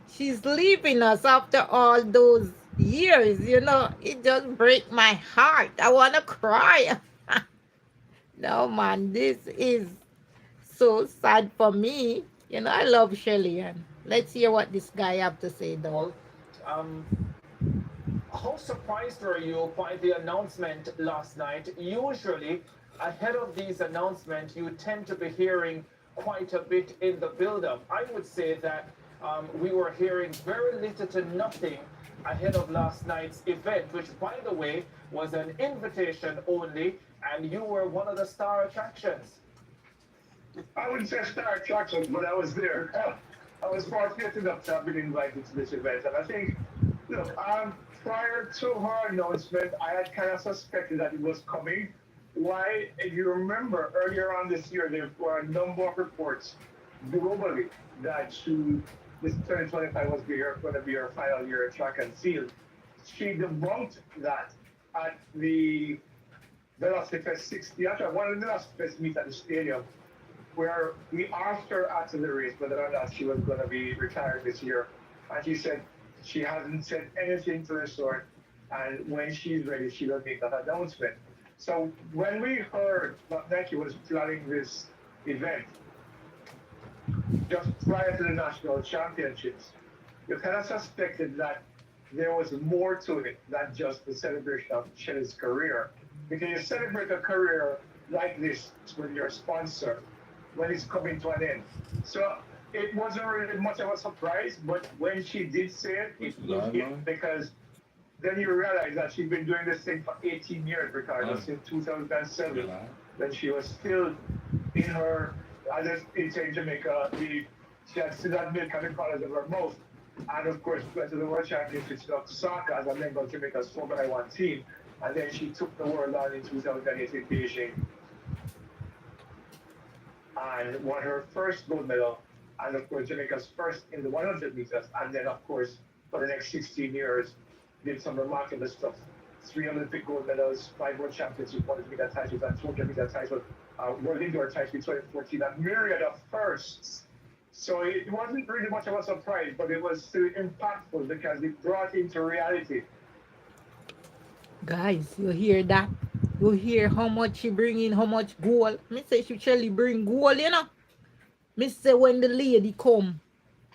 she's leaving us after all those. years, it just break my heart. I want to cry. No, man, this is so sad for me. I love Shelly. And let's hear what this guy have to say, though. Well, um, how surprised were you by the announcement last night? Usually, ahead of these announcements, you tend to be hearing quite a bit in the build-up. I would say that we were hearing very little to nothing ahead of last night's event, which, by the way, was an invitation only, and you were one of the star attractions. I wouldn't say star attractions, but I was there. I was fortunate enough to have been invited to this event, and I think, look, prior to her announcement, I had kind of suspected that it was coming. Why? If you remember, earlier on this year, there were a number of reports globally that this 2025 was going to be her final year at track and field. She debunked that at the Velocity Fest 60, actually one of the Velocity Fest meets at the stadium, where we asked her after the race whether or not she was going to be retired this year. And she said she hasn't said anything to the sort. And when she's ready, she will make that announcement. So when we heard that Nike was planning this event just prior to the national championships, you kind of suspected that there was more to it than just the celebration of Shelley's career. Because you celebrate a career like this with your sponsor when it's coming to an end. So it wasn't really much of a surprise, but when she did say it, it hit because then you realize that she's been doing this thing for 18 years, Ricardo, since 2007, when she was still in her, as they say in Jamaica, she had still had milk at the corners of her mouth. And of course, went to the World Championships of soccer as a member of Jamaica's Formula One team. And then she took the world on in 2008 in Beijing and won her first gold medal, and of course Jamaica's first in the 100 meters, and then of course for the next 16 years did some remarkable stuff. 3 Olympic gold medals, 5 World Championships, 100-meter titles, and 200-meter titles, World Indoor titles in 2014, a myriad of firsts. So it wasn't really much of a surprise, but it was still impactful because it brought into reality. Guys, you hear that? You hear how much she bring in, how much gold? Me say she surely bring gold. Me say when the lady come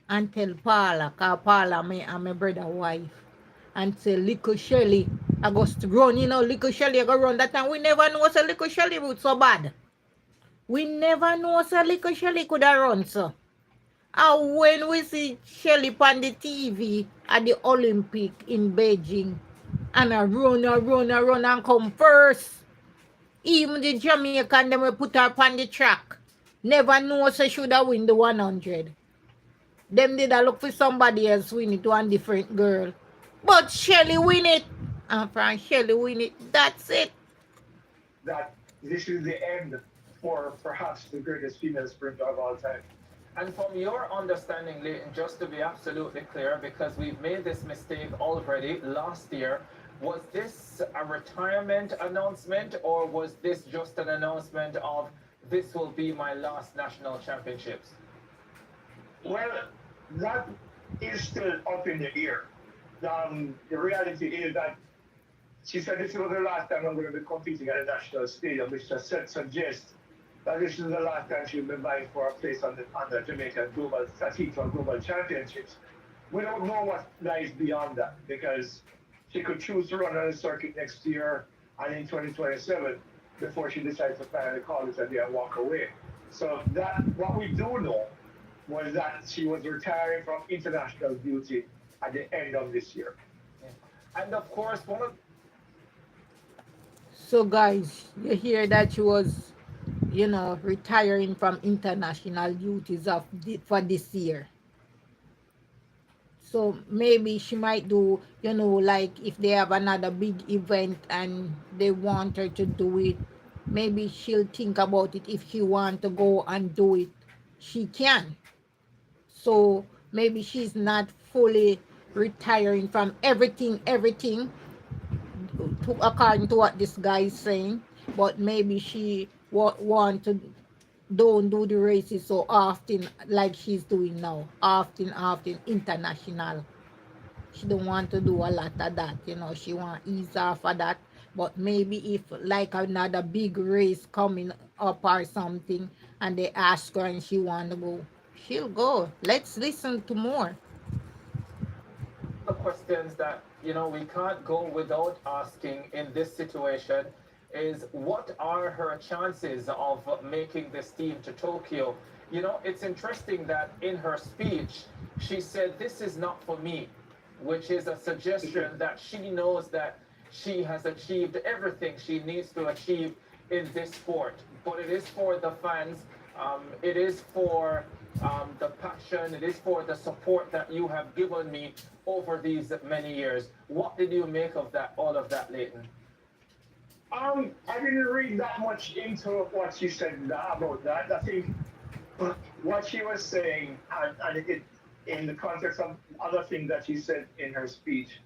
and tell Paula, cause Paula and my brother wife, and say little Shelly, I go to run, little Shelly I go run that time. We never know say little Shelly route so bad. We never know say little Shelly could have run so. And when we see Shelly on the TV at the Olympic in Beijing, and I run and come first. Even the Jamaican them will put her on the track. Never know she should have win the 100. Them did I look for somebody else win it, one different girl. But Shelly win it. And from Shelly win it. That's it. That this is the end for perhaps the greatest female sprinter of all time. And from your understanding, Leighton, just to be absolutely clear, because we've made this mistake already last year, was this a retirement announcement or was this just an announcement of this will be my last national championships? Well, that is still up in the air. The reality is that she said this was the last time I'm going to be competing at a national stadium, which just suggests that this is the last time she'll be vying for a place on the Jamaican Global Statistical Global Championships. We don't know what lies beyond that because she could choose to run on the circuit next year and in 2027 before she decides to finally call it a day and walk away. So that what we do know was that she was retiring from international duty at the end of this year. Yeah. And of course, one of So guys, you hear that she was, retiring from international duties for this year. So maybe she might do, like if they have another big event and they want her to do it, maybe she'll think about it. If she want to go and do it, she can. So maybe she's not fully retiring from everything, according to what this guy is saying. But maybe she want to don't do the races so often like she's doing now, often international. She don't want to do a lot of that, she want ease off of that. But maybe if like another big race coming up or something, and they ask her and she want to go, she'll go. Let's listen to more. The questions that we can't go without asking in this situation is what are her chances of making this team to Tokyo? It's interesting that in her speech she said this is not for me, which is a suggestion that she knows that she has achieved everything she needs to achieve in this sport, but it is for the fans. It is for the passion. It is for the support that you have given me over these many years. What did you make of that? All of that, Leighton? I didn't read that much into what she said about that. I think what she was saying, and it, in the context of other things that she said in her speech,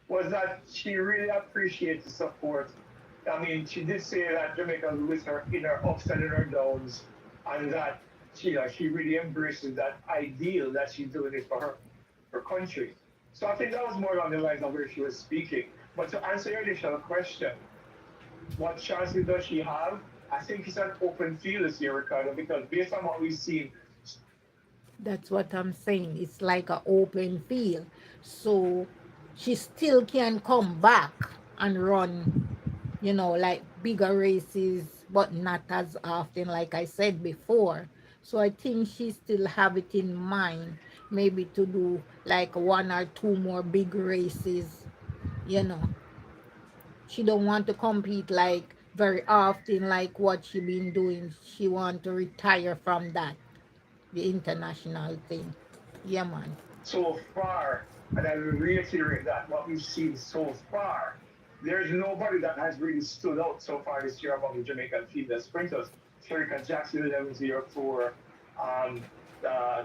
was that she really appreciates the support. I mean, she did say that Jamaica was with her in her ups and in her downs, and that she really embraces that ideal that she's doing it for her country. So I think that was more along the lines of where she was speaking. But to answer your initial question, what chances does she have? I think it's an open field this year, Ricardo, because based on what we've seen, That's what I'm saying. It's like an open field. So she still can come back and run, like bigger races, but not as often, like I said before. So I think she still have it in mind, maybe to do like one or two more big races, you know. She don't want to compete like very often like what she been doing. She want to retire from that, the international thing. Yeah, man. so far, and I will reiterate that what we've seen so far, there's nobody that has really stood out so far this year among the Jamaican female sprinters. Sherika Jackson 11:04, um, uh,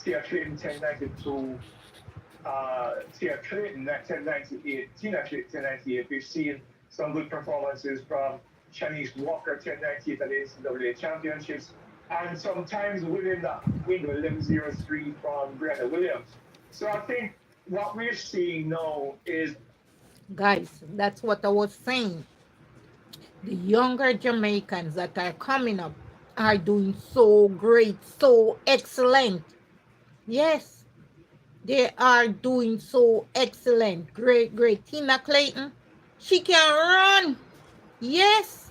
Tia Clayton 10:92, Tia Clayton 10:98, Tina Clayton 10:98. We've seen some good performances from Shanice Walker 10:98 at the NCAA Championships, and sometimes within that window 11:03 from Brianna Williams. So I think what we're seeing now is Guys, that's what I was saying. The younger Jamaicans that are coming up are doing so great, so excellent. Yes, they are doing so excellent. Great, great. Tina Clayton, she can run. Yes,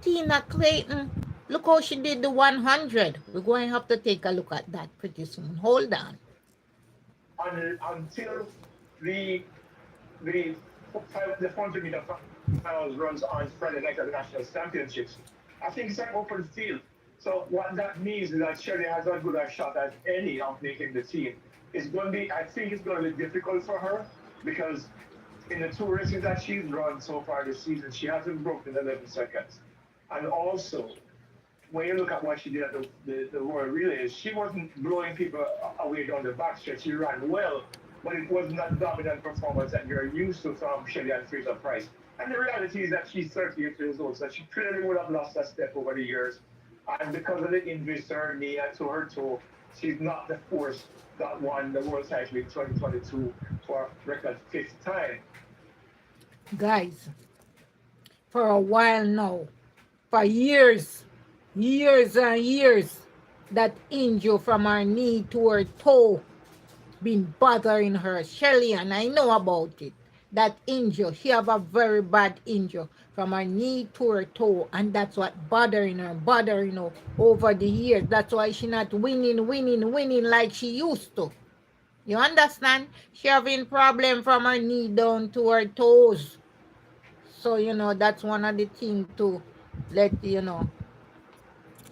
Tina Clayton. Look how she did the 100. We're going to have to take a look at that pretty soon. Hold on. until the the the 400-meter finals runs on Friday night at the National Championships. I think it's an open field. So what that means is that Shelley has as good a shot as any of making the team. It's going to be, I think it's going to be difficult for her because in the two races that she's run so far this season, she hasn't broken 11 seconds. And also, when you look at what she did at the Royal Relays, she wasn't blowing people away down the backstretch. She ran well, but it wasn't that dominant performance that you're used to from Shelley and Fraser Price. And the reality is that she's 38 years old, so she clearly would have lost a step over the years. And because of the injuries to her knee and to her toe, she's not the force that won the world title in 2022 for a record fifth time. Guys, for a while now, for years, years and years, that injury from her knee to her toe been bothering her. Shelly, and I know about it. That injury, she have a very bad injury from her knee to her toe, and that's what bothering her over the years. That's why she not winning like she used to. You understand? She having problem from her knee down to her toes. So that's one of the things to let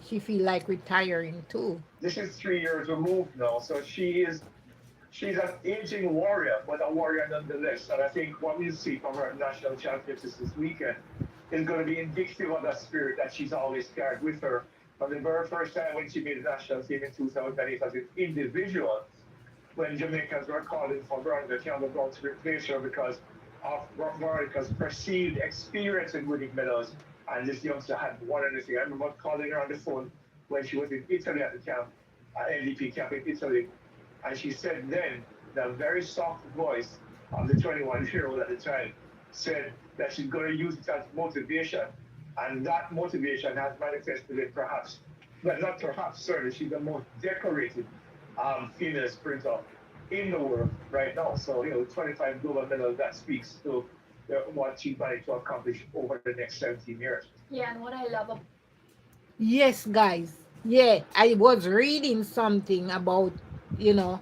she feel like retiring too. This is 3 years removed now, so she's an aging warrior, but a warrior nonetheless. And I think what we see from her national championships this weekend is going to be indicative of that spirit that she's always carried with her. From the very first time when she made the national team in 2008 as an individual, when Jamaicans were calling for Veronica Campbell to replace her because of Veronica's perceived experience in winning medals. And this youngster hadn't won anything. I remember calling her on the phone when she was in Italy at the camp, NDP camp in Italy, and she said then, in a very soft voice, the 21-year-old at the time, said that she's going to use it as motivation. And that motivation has manifested in perhaps, well, not perhaps, certainly, she's the most decorated female sprinter in the world right now. So, 25 global medals, that speaks to what she managed to accomplish over the next 17 years. Yeah, and what I love about Yes, guys. Yeah, I was reading something about, you know,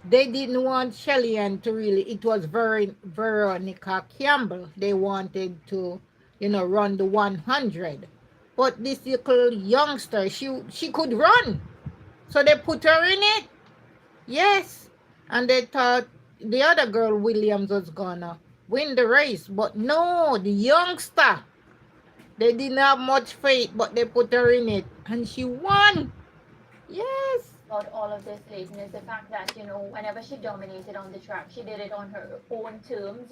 they didn't want Shellyan to really, it was Veronica Campbell. They wanted to, run the 100. But this little youngster, she could run. So they put her in it. Yes. And they thought the other girl, Williams, was gonna win the race. But no, the youngster. They didn't have much faith, but they put her in it. And she won. Yes. all of this, Leighton, is the fact that, whenever she dominated on the track, she did it on her own terms.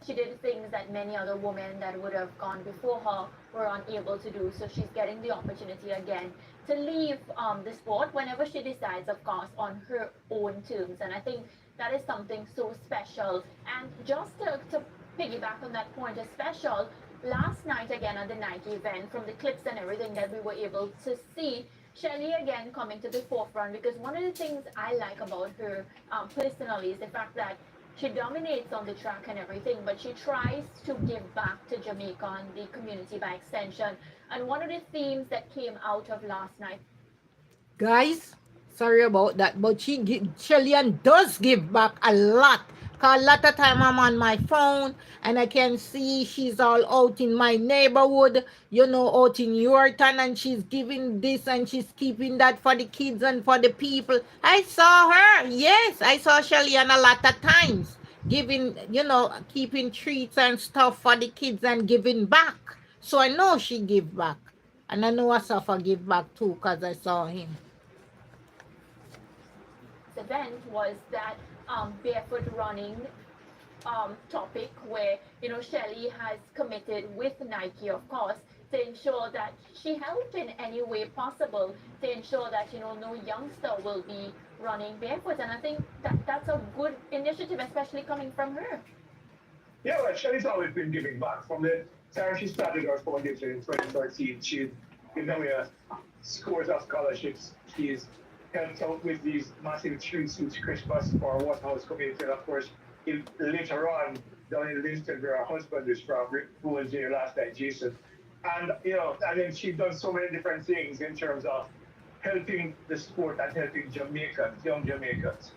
She did things that many other women that would have gone before her were unable to do. So she's getting the opportunity again to leave the sport whenever she decides, of course, on her own terms. And I think that is something so special. And just to piggyback on that point, is special. Last night, again, at the Nike event, from the clips and everything that we were able to see, Shelly again coming to the forefront, because one of the things I like about her personally is the fact that she dominates on the track and everything, but she tries to give back to Jamaica and the community by extension. And one of the themes that came out of last night, Guys, sorry about that, but Shellyan does give back a lot. Cause a lot of time I'm on my phone and I can see she's all out in my neighborhood, out in Yorkton, and she's giving this and she's keeping that for the kids and for the people. I saw her. Yes, I saw Shellyan a lot of times giving, keeping treats and stuff for the kids and giving back. So I know she give back. And I know Asafa give back too because I saw him. event was that barefoot running topic where Shelly has committed with Nike, of course, to ensure that she helped in any way possible to ensure that no youngster will be running barefoot, and I think that that's a good initiative, especially coming from her. Yeah, well, Shelly's always been giving back. From the time she started her foundation in 2013, she's given away scores of scholarships. She's helped out with these massive tree suits Christmas for Waterhouse community. And of course, later on, down in Livingston, where her husband is from, who was there last night, Jason. And, and then she's done so many different things in terms of helping the sport and helping Jamaicans, young Jamaicans.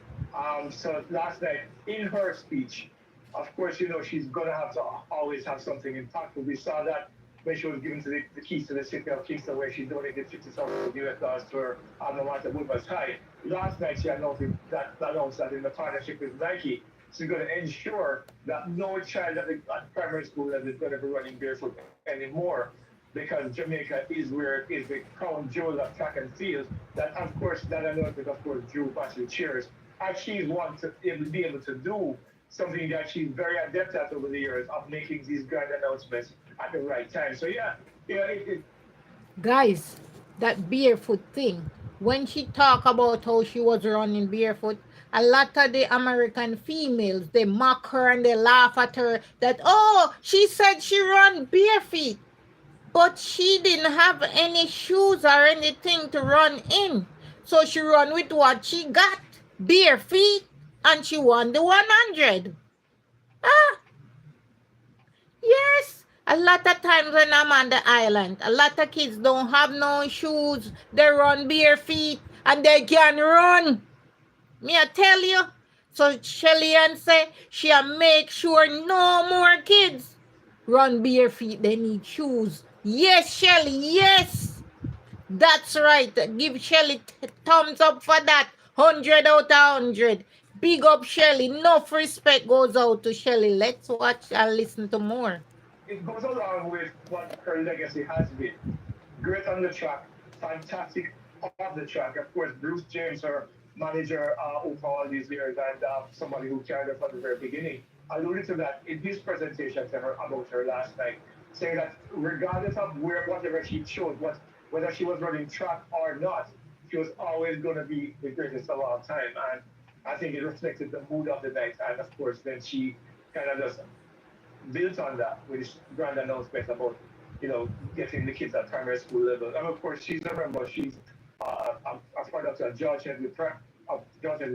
So last night, in her speech, of course, she's going to have to always have something impactful. We saw that when she was given to the keys to the city of Kingston, where she donated 50,000 US dollars to her alma mater, Woodman's High. Last night, she announced that in the partnership with Nike, she's going to ensure that no child at primary school that is going to be running barefoot anymore, because Jamaica is where it is the crown jewel of track and field. That, of course, that announcement, of course, drew massive cheers. And she's one to be able to do something that she's very adept at over the years, of making these grand announcements at the right time. So Guys, that barefoot thing. When she talk about how she was running barefoot, a lot of the American females, they mock her and they laugh at her that, oh, she said she run barefoot, but she didn't have any shoes or anything to run in. So she run with what she got, bare feet, and she won the 100. Ah, yes. A lot of times when I'm on the island, a lot of kids don't have no shoes. They run bare feet and they can run. Me I tell you. So Shelly Ann say she'll make sure no more kids run bare feet. They need shoes. Yes, Shelly, yes. That's right. Give Shelly thumbs up for that. 100 out of 100. Big up Shelly. Enough respect goes out to Shelly. Let's watch and listen to more. it goes along with what her legacy has been. Great on the track, fantastic off the track. Of course, Bruce James, her manager over all these years, and somebody who carried her from the very beginning, alluded to that in his presentation to her about her last night, saying that regardless of whatever she chose, whether she was running track or not, she was always going to be the greatest of all time. And I think it reflected the mood of the night. And of course, then she kind of just built on that with this grand announcement about, getting the kids at primary school level. And of course, she's a product of George Henry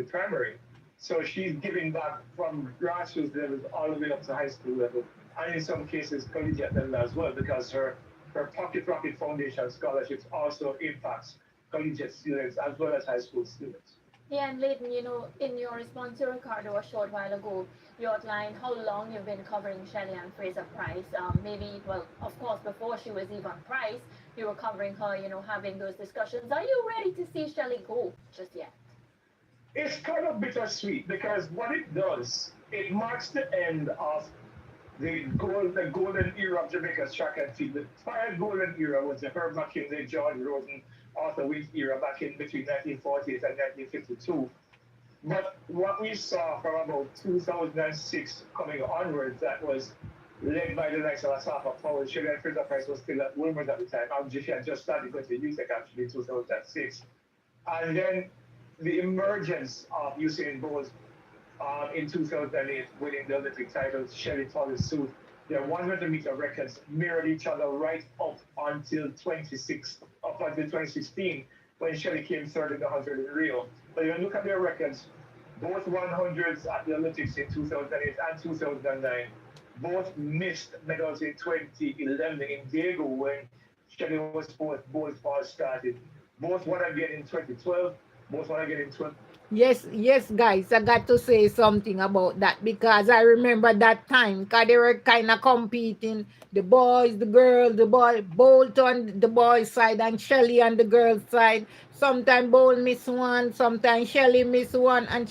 Primary. So she's giving back from grassroots levels all the way up to high school level, and in some cases collegiate level as well, because her Pocket Rocket Foundation scholarships also impacts collegiate students as well as high school students. Yeah, and Leighton, in your response to Ricardo a short while ago, you outlined how long you've been covering Shelley and Fraser Price. Maybe, well, of course, before she was even Price, you were covering her, having those discussions. Are you ready to see Shelley go just yet? It's kind of bittersweet because what it does, it marks the end of the golden era of Jamaica's track and field. The prior golden era was the Herb McKinley, George Rosen, Arthur Weeks era back in between 1948 and 1952. But what we saw from about 2006 coming onwards, that was led by the likes of Asafa Powell. Shelley and Fraser Price was still at Wilmers at the time. She had just started going to UTEC actually in 2006. And then the emergence of Usain Bolt in 2008 winning the Olympic titles, Shelley followed suit. Their 100-meter records mirrored each other right up until 2016, when Shelley came third in the 100 in Rio. But if you look at their records, both 100s at the Olympics in 2008 and 2009, both missed medals in 2011 in Diego when Shelley was fourth, Bolt first started. Both won again in 2012, both won again in 20. Yes, yes, guys, I got to say something about that because I remember that time because they were kind of competing. The boys, the girls, the boy, Bolt on the boys' side and Shelly on the girls' side. Sometimes Bolt miss one, sometimes Shelly miss one, and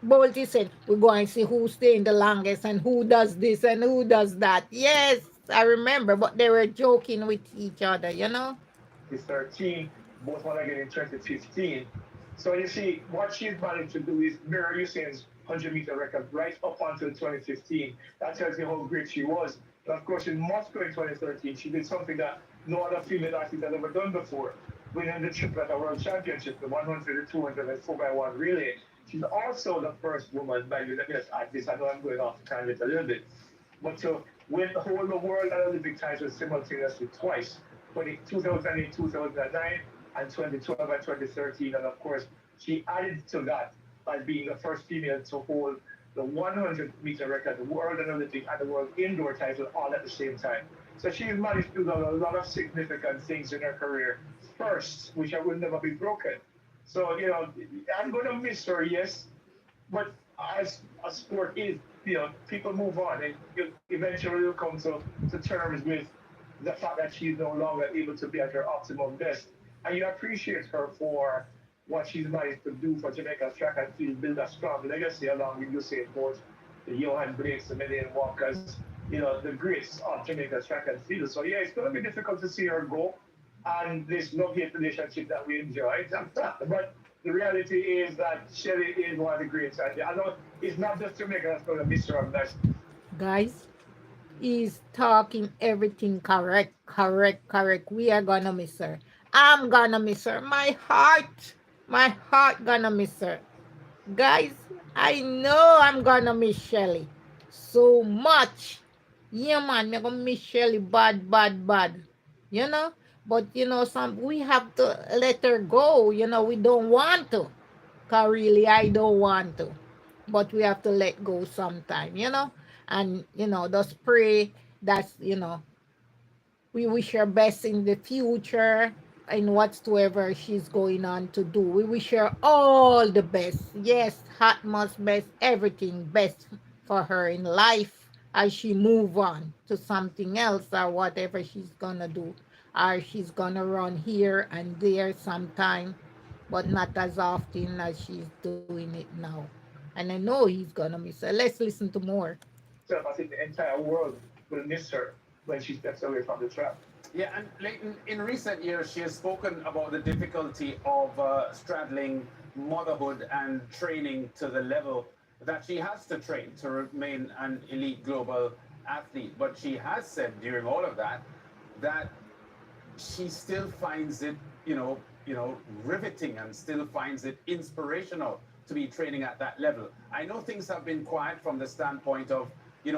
Bolt said, "We're going to see who staying the longest and who does this and who does that." Yes, I remember, but they were joking with each other. 13, both won again in 2015. So you see, what she's managed to do is mirror Usain's 100-meter record right up until 2015. That tells you how great she was. But of course, in Moscow in 2013, she did something that no other female athlete had ever done before, winning the triple at a world championship, the 100, the 200, and 4x1 relay. She's also the first woman, by the way, let me just add this, I know I'm going off the tangent a little bit, but to hold the world and Olympic titles simultaneously twice, 2008, 2009, and 2012 and 2013. And of course, she added to that by being the first female to hold the 100-meter record, the world and Olympic, and the world indoor title all at the same time. So she's managed to do a lot of significant things in her career. First, which will never be broken. So, I'm going to miss her, yes, but as a sport is, people move on and you eventually will come to terms with the fact that she's no longer able to be at her optimum best. And you appreciate her for what she's managed to do for Jamaica's track and field, build a strong legacy along with Usain Bolt, the Johan Blakes, the Million Walkers, the greats of Jamaica's track and field. So yeah, it's going to be difficult to see her go, and this love-hate relationship that we enjoy. But the reality is that Shelley is one of the greats. And I know it's not just Jamaica that's going to miss her on that. Guys, he's talking everything correct, correct, correct. We are gonna miss her. I'm gonna miss her. My heart gonna miss her. Guys, I know I'm gonna miss Shelly so much. Yeah, man, I'm gonna miss Shelly bad, bad, bad. You know? But some we have to let her go. We don't want to. Cause really I don't want to. But we have to let go sometime. And just pray that we wish her best in the future in whatsoever she's going on to do. We wish her all the best. Yes, utmost best, everything best for her in life as she move on to something else or whatever she's gonna do. Or she's gonna run here and there sometime, but not as often as she's doing it now. And I know he's gonna miss her. Let's listen to more. So I think the entire world will miss her when she steps away from the track. Yeah, and Leighton, in recent years, she has spoken about the difficulty of straddling motherhood and training to the level that she has to train to remain an elite global athlete. But she has said during all of that that she still finds it, riveting and still finds it inspirational to be training at that level. I know things have been quiet from the standpoint of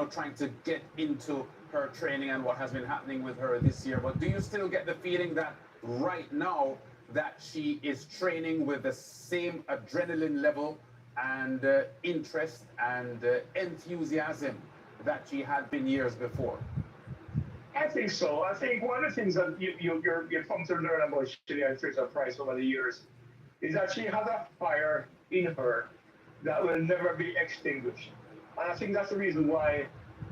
trying to get into her training and what has been happening with her this year. But do you still get the feeling that right now that she is training with the same adrenaline level and interest and enthusiasm that she had been years before? I think so. I think one of the things that you've come to learn about Shirley and Fraser Price over the years is that she has a fire in her that will never be extinguished. And I think that's the reason why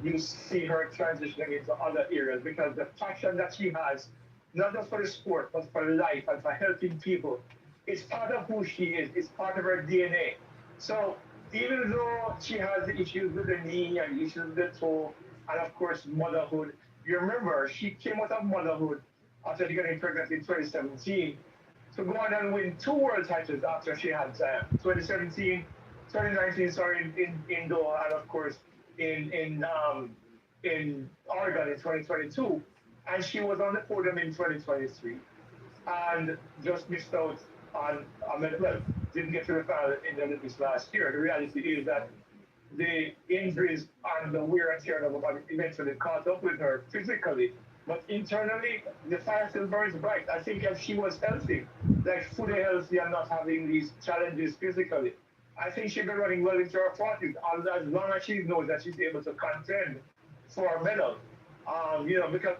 you see her transitioning into other areas because the passion that she has, not just for the sport, but for life and for helping people, it's part of who she is. It's part of her DNA. So even though she has issues with the knee and issues with the toe, and of course motherhood, you remember she came out of motherhood after getting pregnant in 2017 to go on and win two world titles after she had 2017, 2019, sorry, in Doha, and of course in Oregon in 2022, and she was on the podium in 2023, and just missed out on. I mean, well, didn't get to the final in the Olympics last year. The reality is that the injuries and the wear and tear of the body eventually caught up with her physically. But internally, the fire still burns bright. I think if she was healthy, like fully healthy and not having these challenges physically, I think she'd be running well into her 40s, as long as she knows that she's able to contend for a medal. Because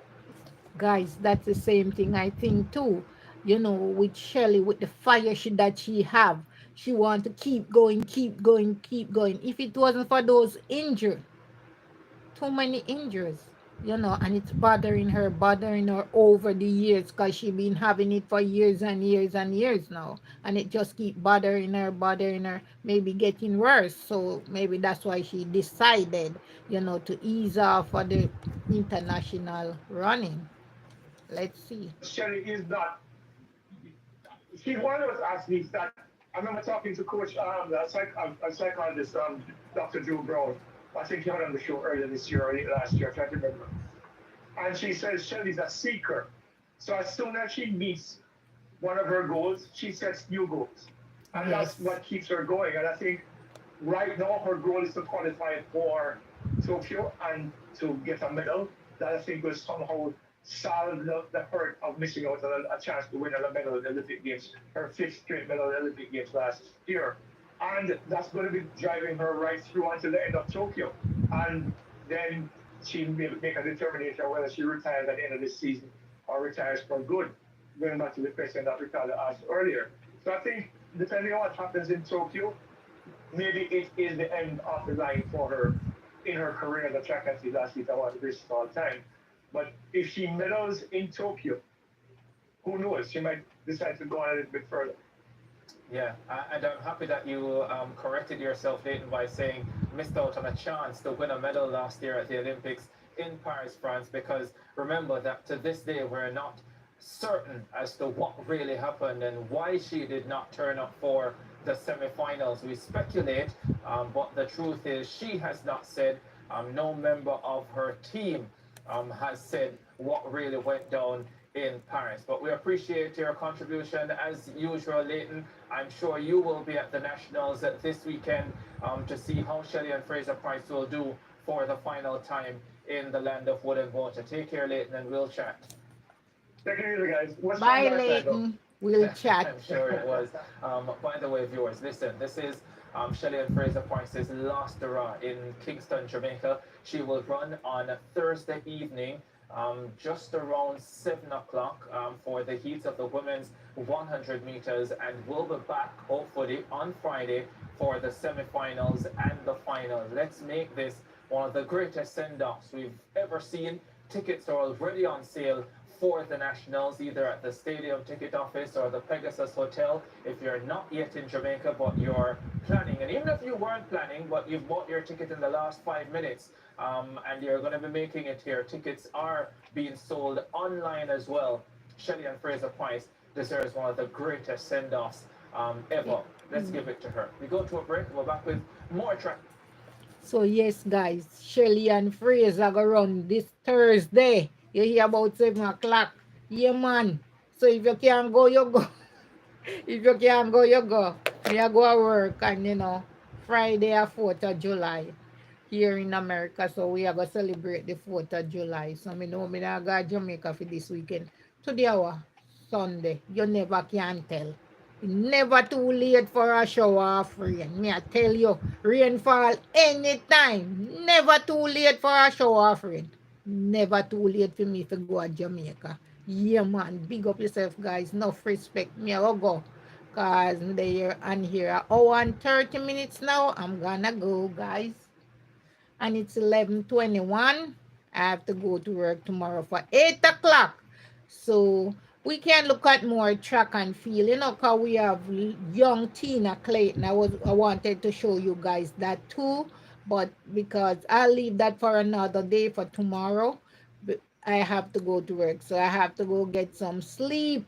Guys, that's the same thing I think too. With Shelly, with the fire that she have, she want to keep going, keep going, keep going. If it wasn't for those injuries, too many injuries, and it's bothering her over the years because she been having it for years and years and years now, and it just keep bothering her, maybe getting worse. So maybe that's why she decided, to ease off for the international running. Let's see. Shelly is not. She's one of those athletes that I remember talking to Coach, a psychologist, Dr. Drew Brown. I think he had on the show earlier this year or late last year. I can't remember. And she says Shelly's a seeker. So as soon as she meets one of her goals, she sets new goals. And that's Yes. what keeps her going. And I think right now her goal is to qualify for Tokyo and to get a medal that I think will somehow solve the hurt of missing out on a chance to win a medal at the Olympic Games, her fifth straight medal at the Olympic Games last year. And that's going to be driving her right through until the end of Tokyo. And then she will make a determination whether she retires at the end of this season or retires for good, going back to the question that Ricardo asked earlier. So I think depending on what happens in Tokyo, maybe it is the end of the line for her in her career as a track and field athlete. I want to risk all time. But if she medals in Tokyo, who knows? She might decide to go on a little bit further. Yeah, and I'm happy that you corrected yourself, Leighton, by saying missed out on a chance to win a medal last year at the Olympics in Paris, France, because remember that to this day we're not certain as to what really happened and why she did not turn up for the semi-finals. We speculate, but the truth is she has not said. No member of her team has said what really went down in Paris. But we appreciate your contribution as usual, Leighton. I'm sure you will be at the Nationals this weekend to see how Shelley and Fraser Price will do for the final time in the land of wood and water. Take care, Leighton, and we'll chat. Take it easy, guys. What's fun Bye, last night, though? Leighton. We'll chat. I'm sure it was. By the way, viewers, listen, this is Shelley and Fraser Price's last hurrah in Kingston, Jamaica. She will run on a Thursday evening, just around 7 o'clock for the heats of the women's 100 meters, and we'll be back hopefully on Friday for the semi-finals and the final. Let's make this one of the greatest send-offs we've ever seen. Tickets are already on sale for the Nationals, either at the stadium ticket office or the Pegasus Hotel. If you're not yet in Jamaica, but you're planning, and even if you weren't planning, but you've bought your ticket in the last 5 minutes, and you're going to be making it here, tickets are being sold online as well. Shelley and Fraser Price deserves one of the greatest send-offs ever. Let's give it to her. We go to a break. We're back with more track. So yes, guys, Shelly and Fraser go run this Thursday. You hear about 7 o'clock. Yeah, man. So if you can't go, you go. If you can't go, you go. Me I go to work and Friday a 4th of July. here in America. So we are gonna celebrate the 4th of July. So me know me not go to Jamaica for this weekend. Today our Sunday. You never can tell. Never too late for a shower of rain. Me I tell you, rain fall anytime. Never too late for a shower of rain. Never too late for me to go to Jamaica. Yeah man, big up yourself guys. Enough respect. Me I will go. Cause they are here an hour and 30 minutes now. I'm gonna go guys, and it's 11:21. I have to go to work tomorrow for 8 o'clock. So we can look at more track and field, because we have young Tina Clayton. I wanted to show you guys that too, but because I'll leave that for another day for tomorrow. I have to go to work, so I have to go get some sleep.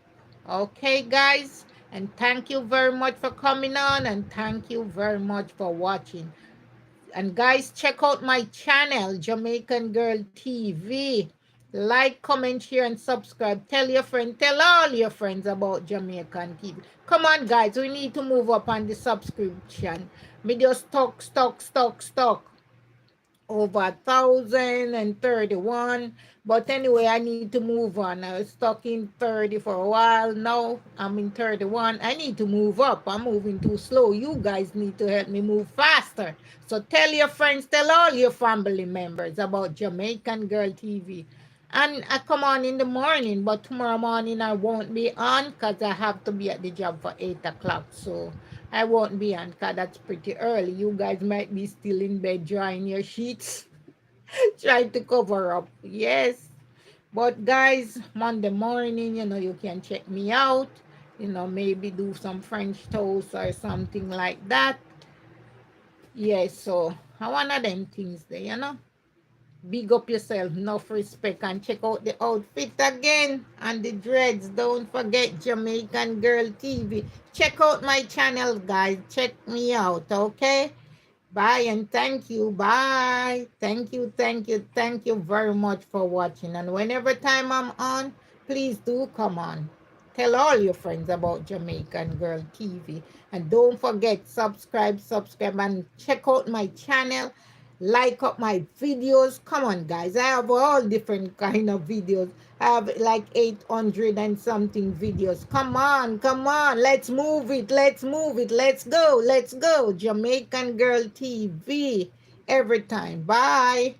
Okay, guys, and thank you very much for coming on, and thank you very much for watching. And guys, check out my channel, Jamaican Girl TV. Like, comment, share, and subscribe. Tell your friend, tell all your friends about Jamaican TV. Come on, guys, we need to move up on the subscription. Me just stuck over 1,031. But anyway, I need to move on. I was stuck in 30 for a while. Now I'm in 31. I need to move up. I'm moving too slow. You guys need to help me move faster. So tell your friends, tell all your family members about Jamaican Girl TV. And I come on in the morning, but tomorrow morning I won't be on because I have to be at the job for 8 o'clock. So I won't be on because that's pretty early. You guys might be still in bed drying your sheets, trying to cover up. Yes. But guys, Monday morning, you can check me out. Maybe do some French toast or something like that. Yes, so one of them things there. Big up yourself, enough respect, and check out the outfit again and the dreads. Don't forget Jamaican Girl TV. Check out my channel, guys. Check me out, okay? Bye and thank you. Bye. Thank you very much for watching. And whenever time I'm on, please do come on. Tell all your friends about Jamaican Girl TV. And don't forget, subscribe, and check out my channel. Like up my videos. Come on, guys. I have all different kind of videos. I have like 800 and something videos. Come on. Let's move it. Let's go. Jamaican Girl TV every time. Bye.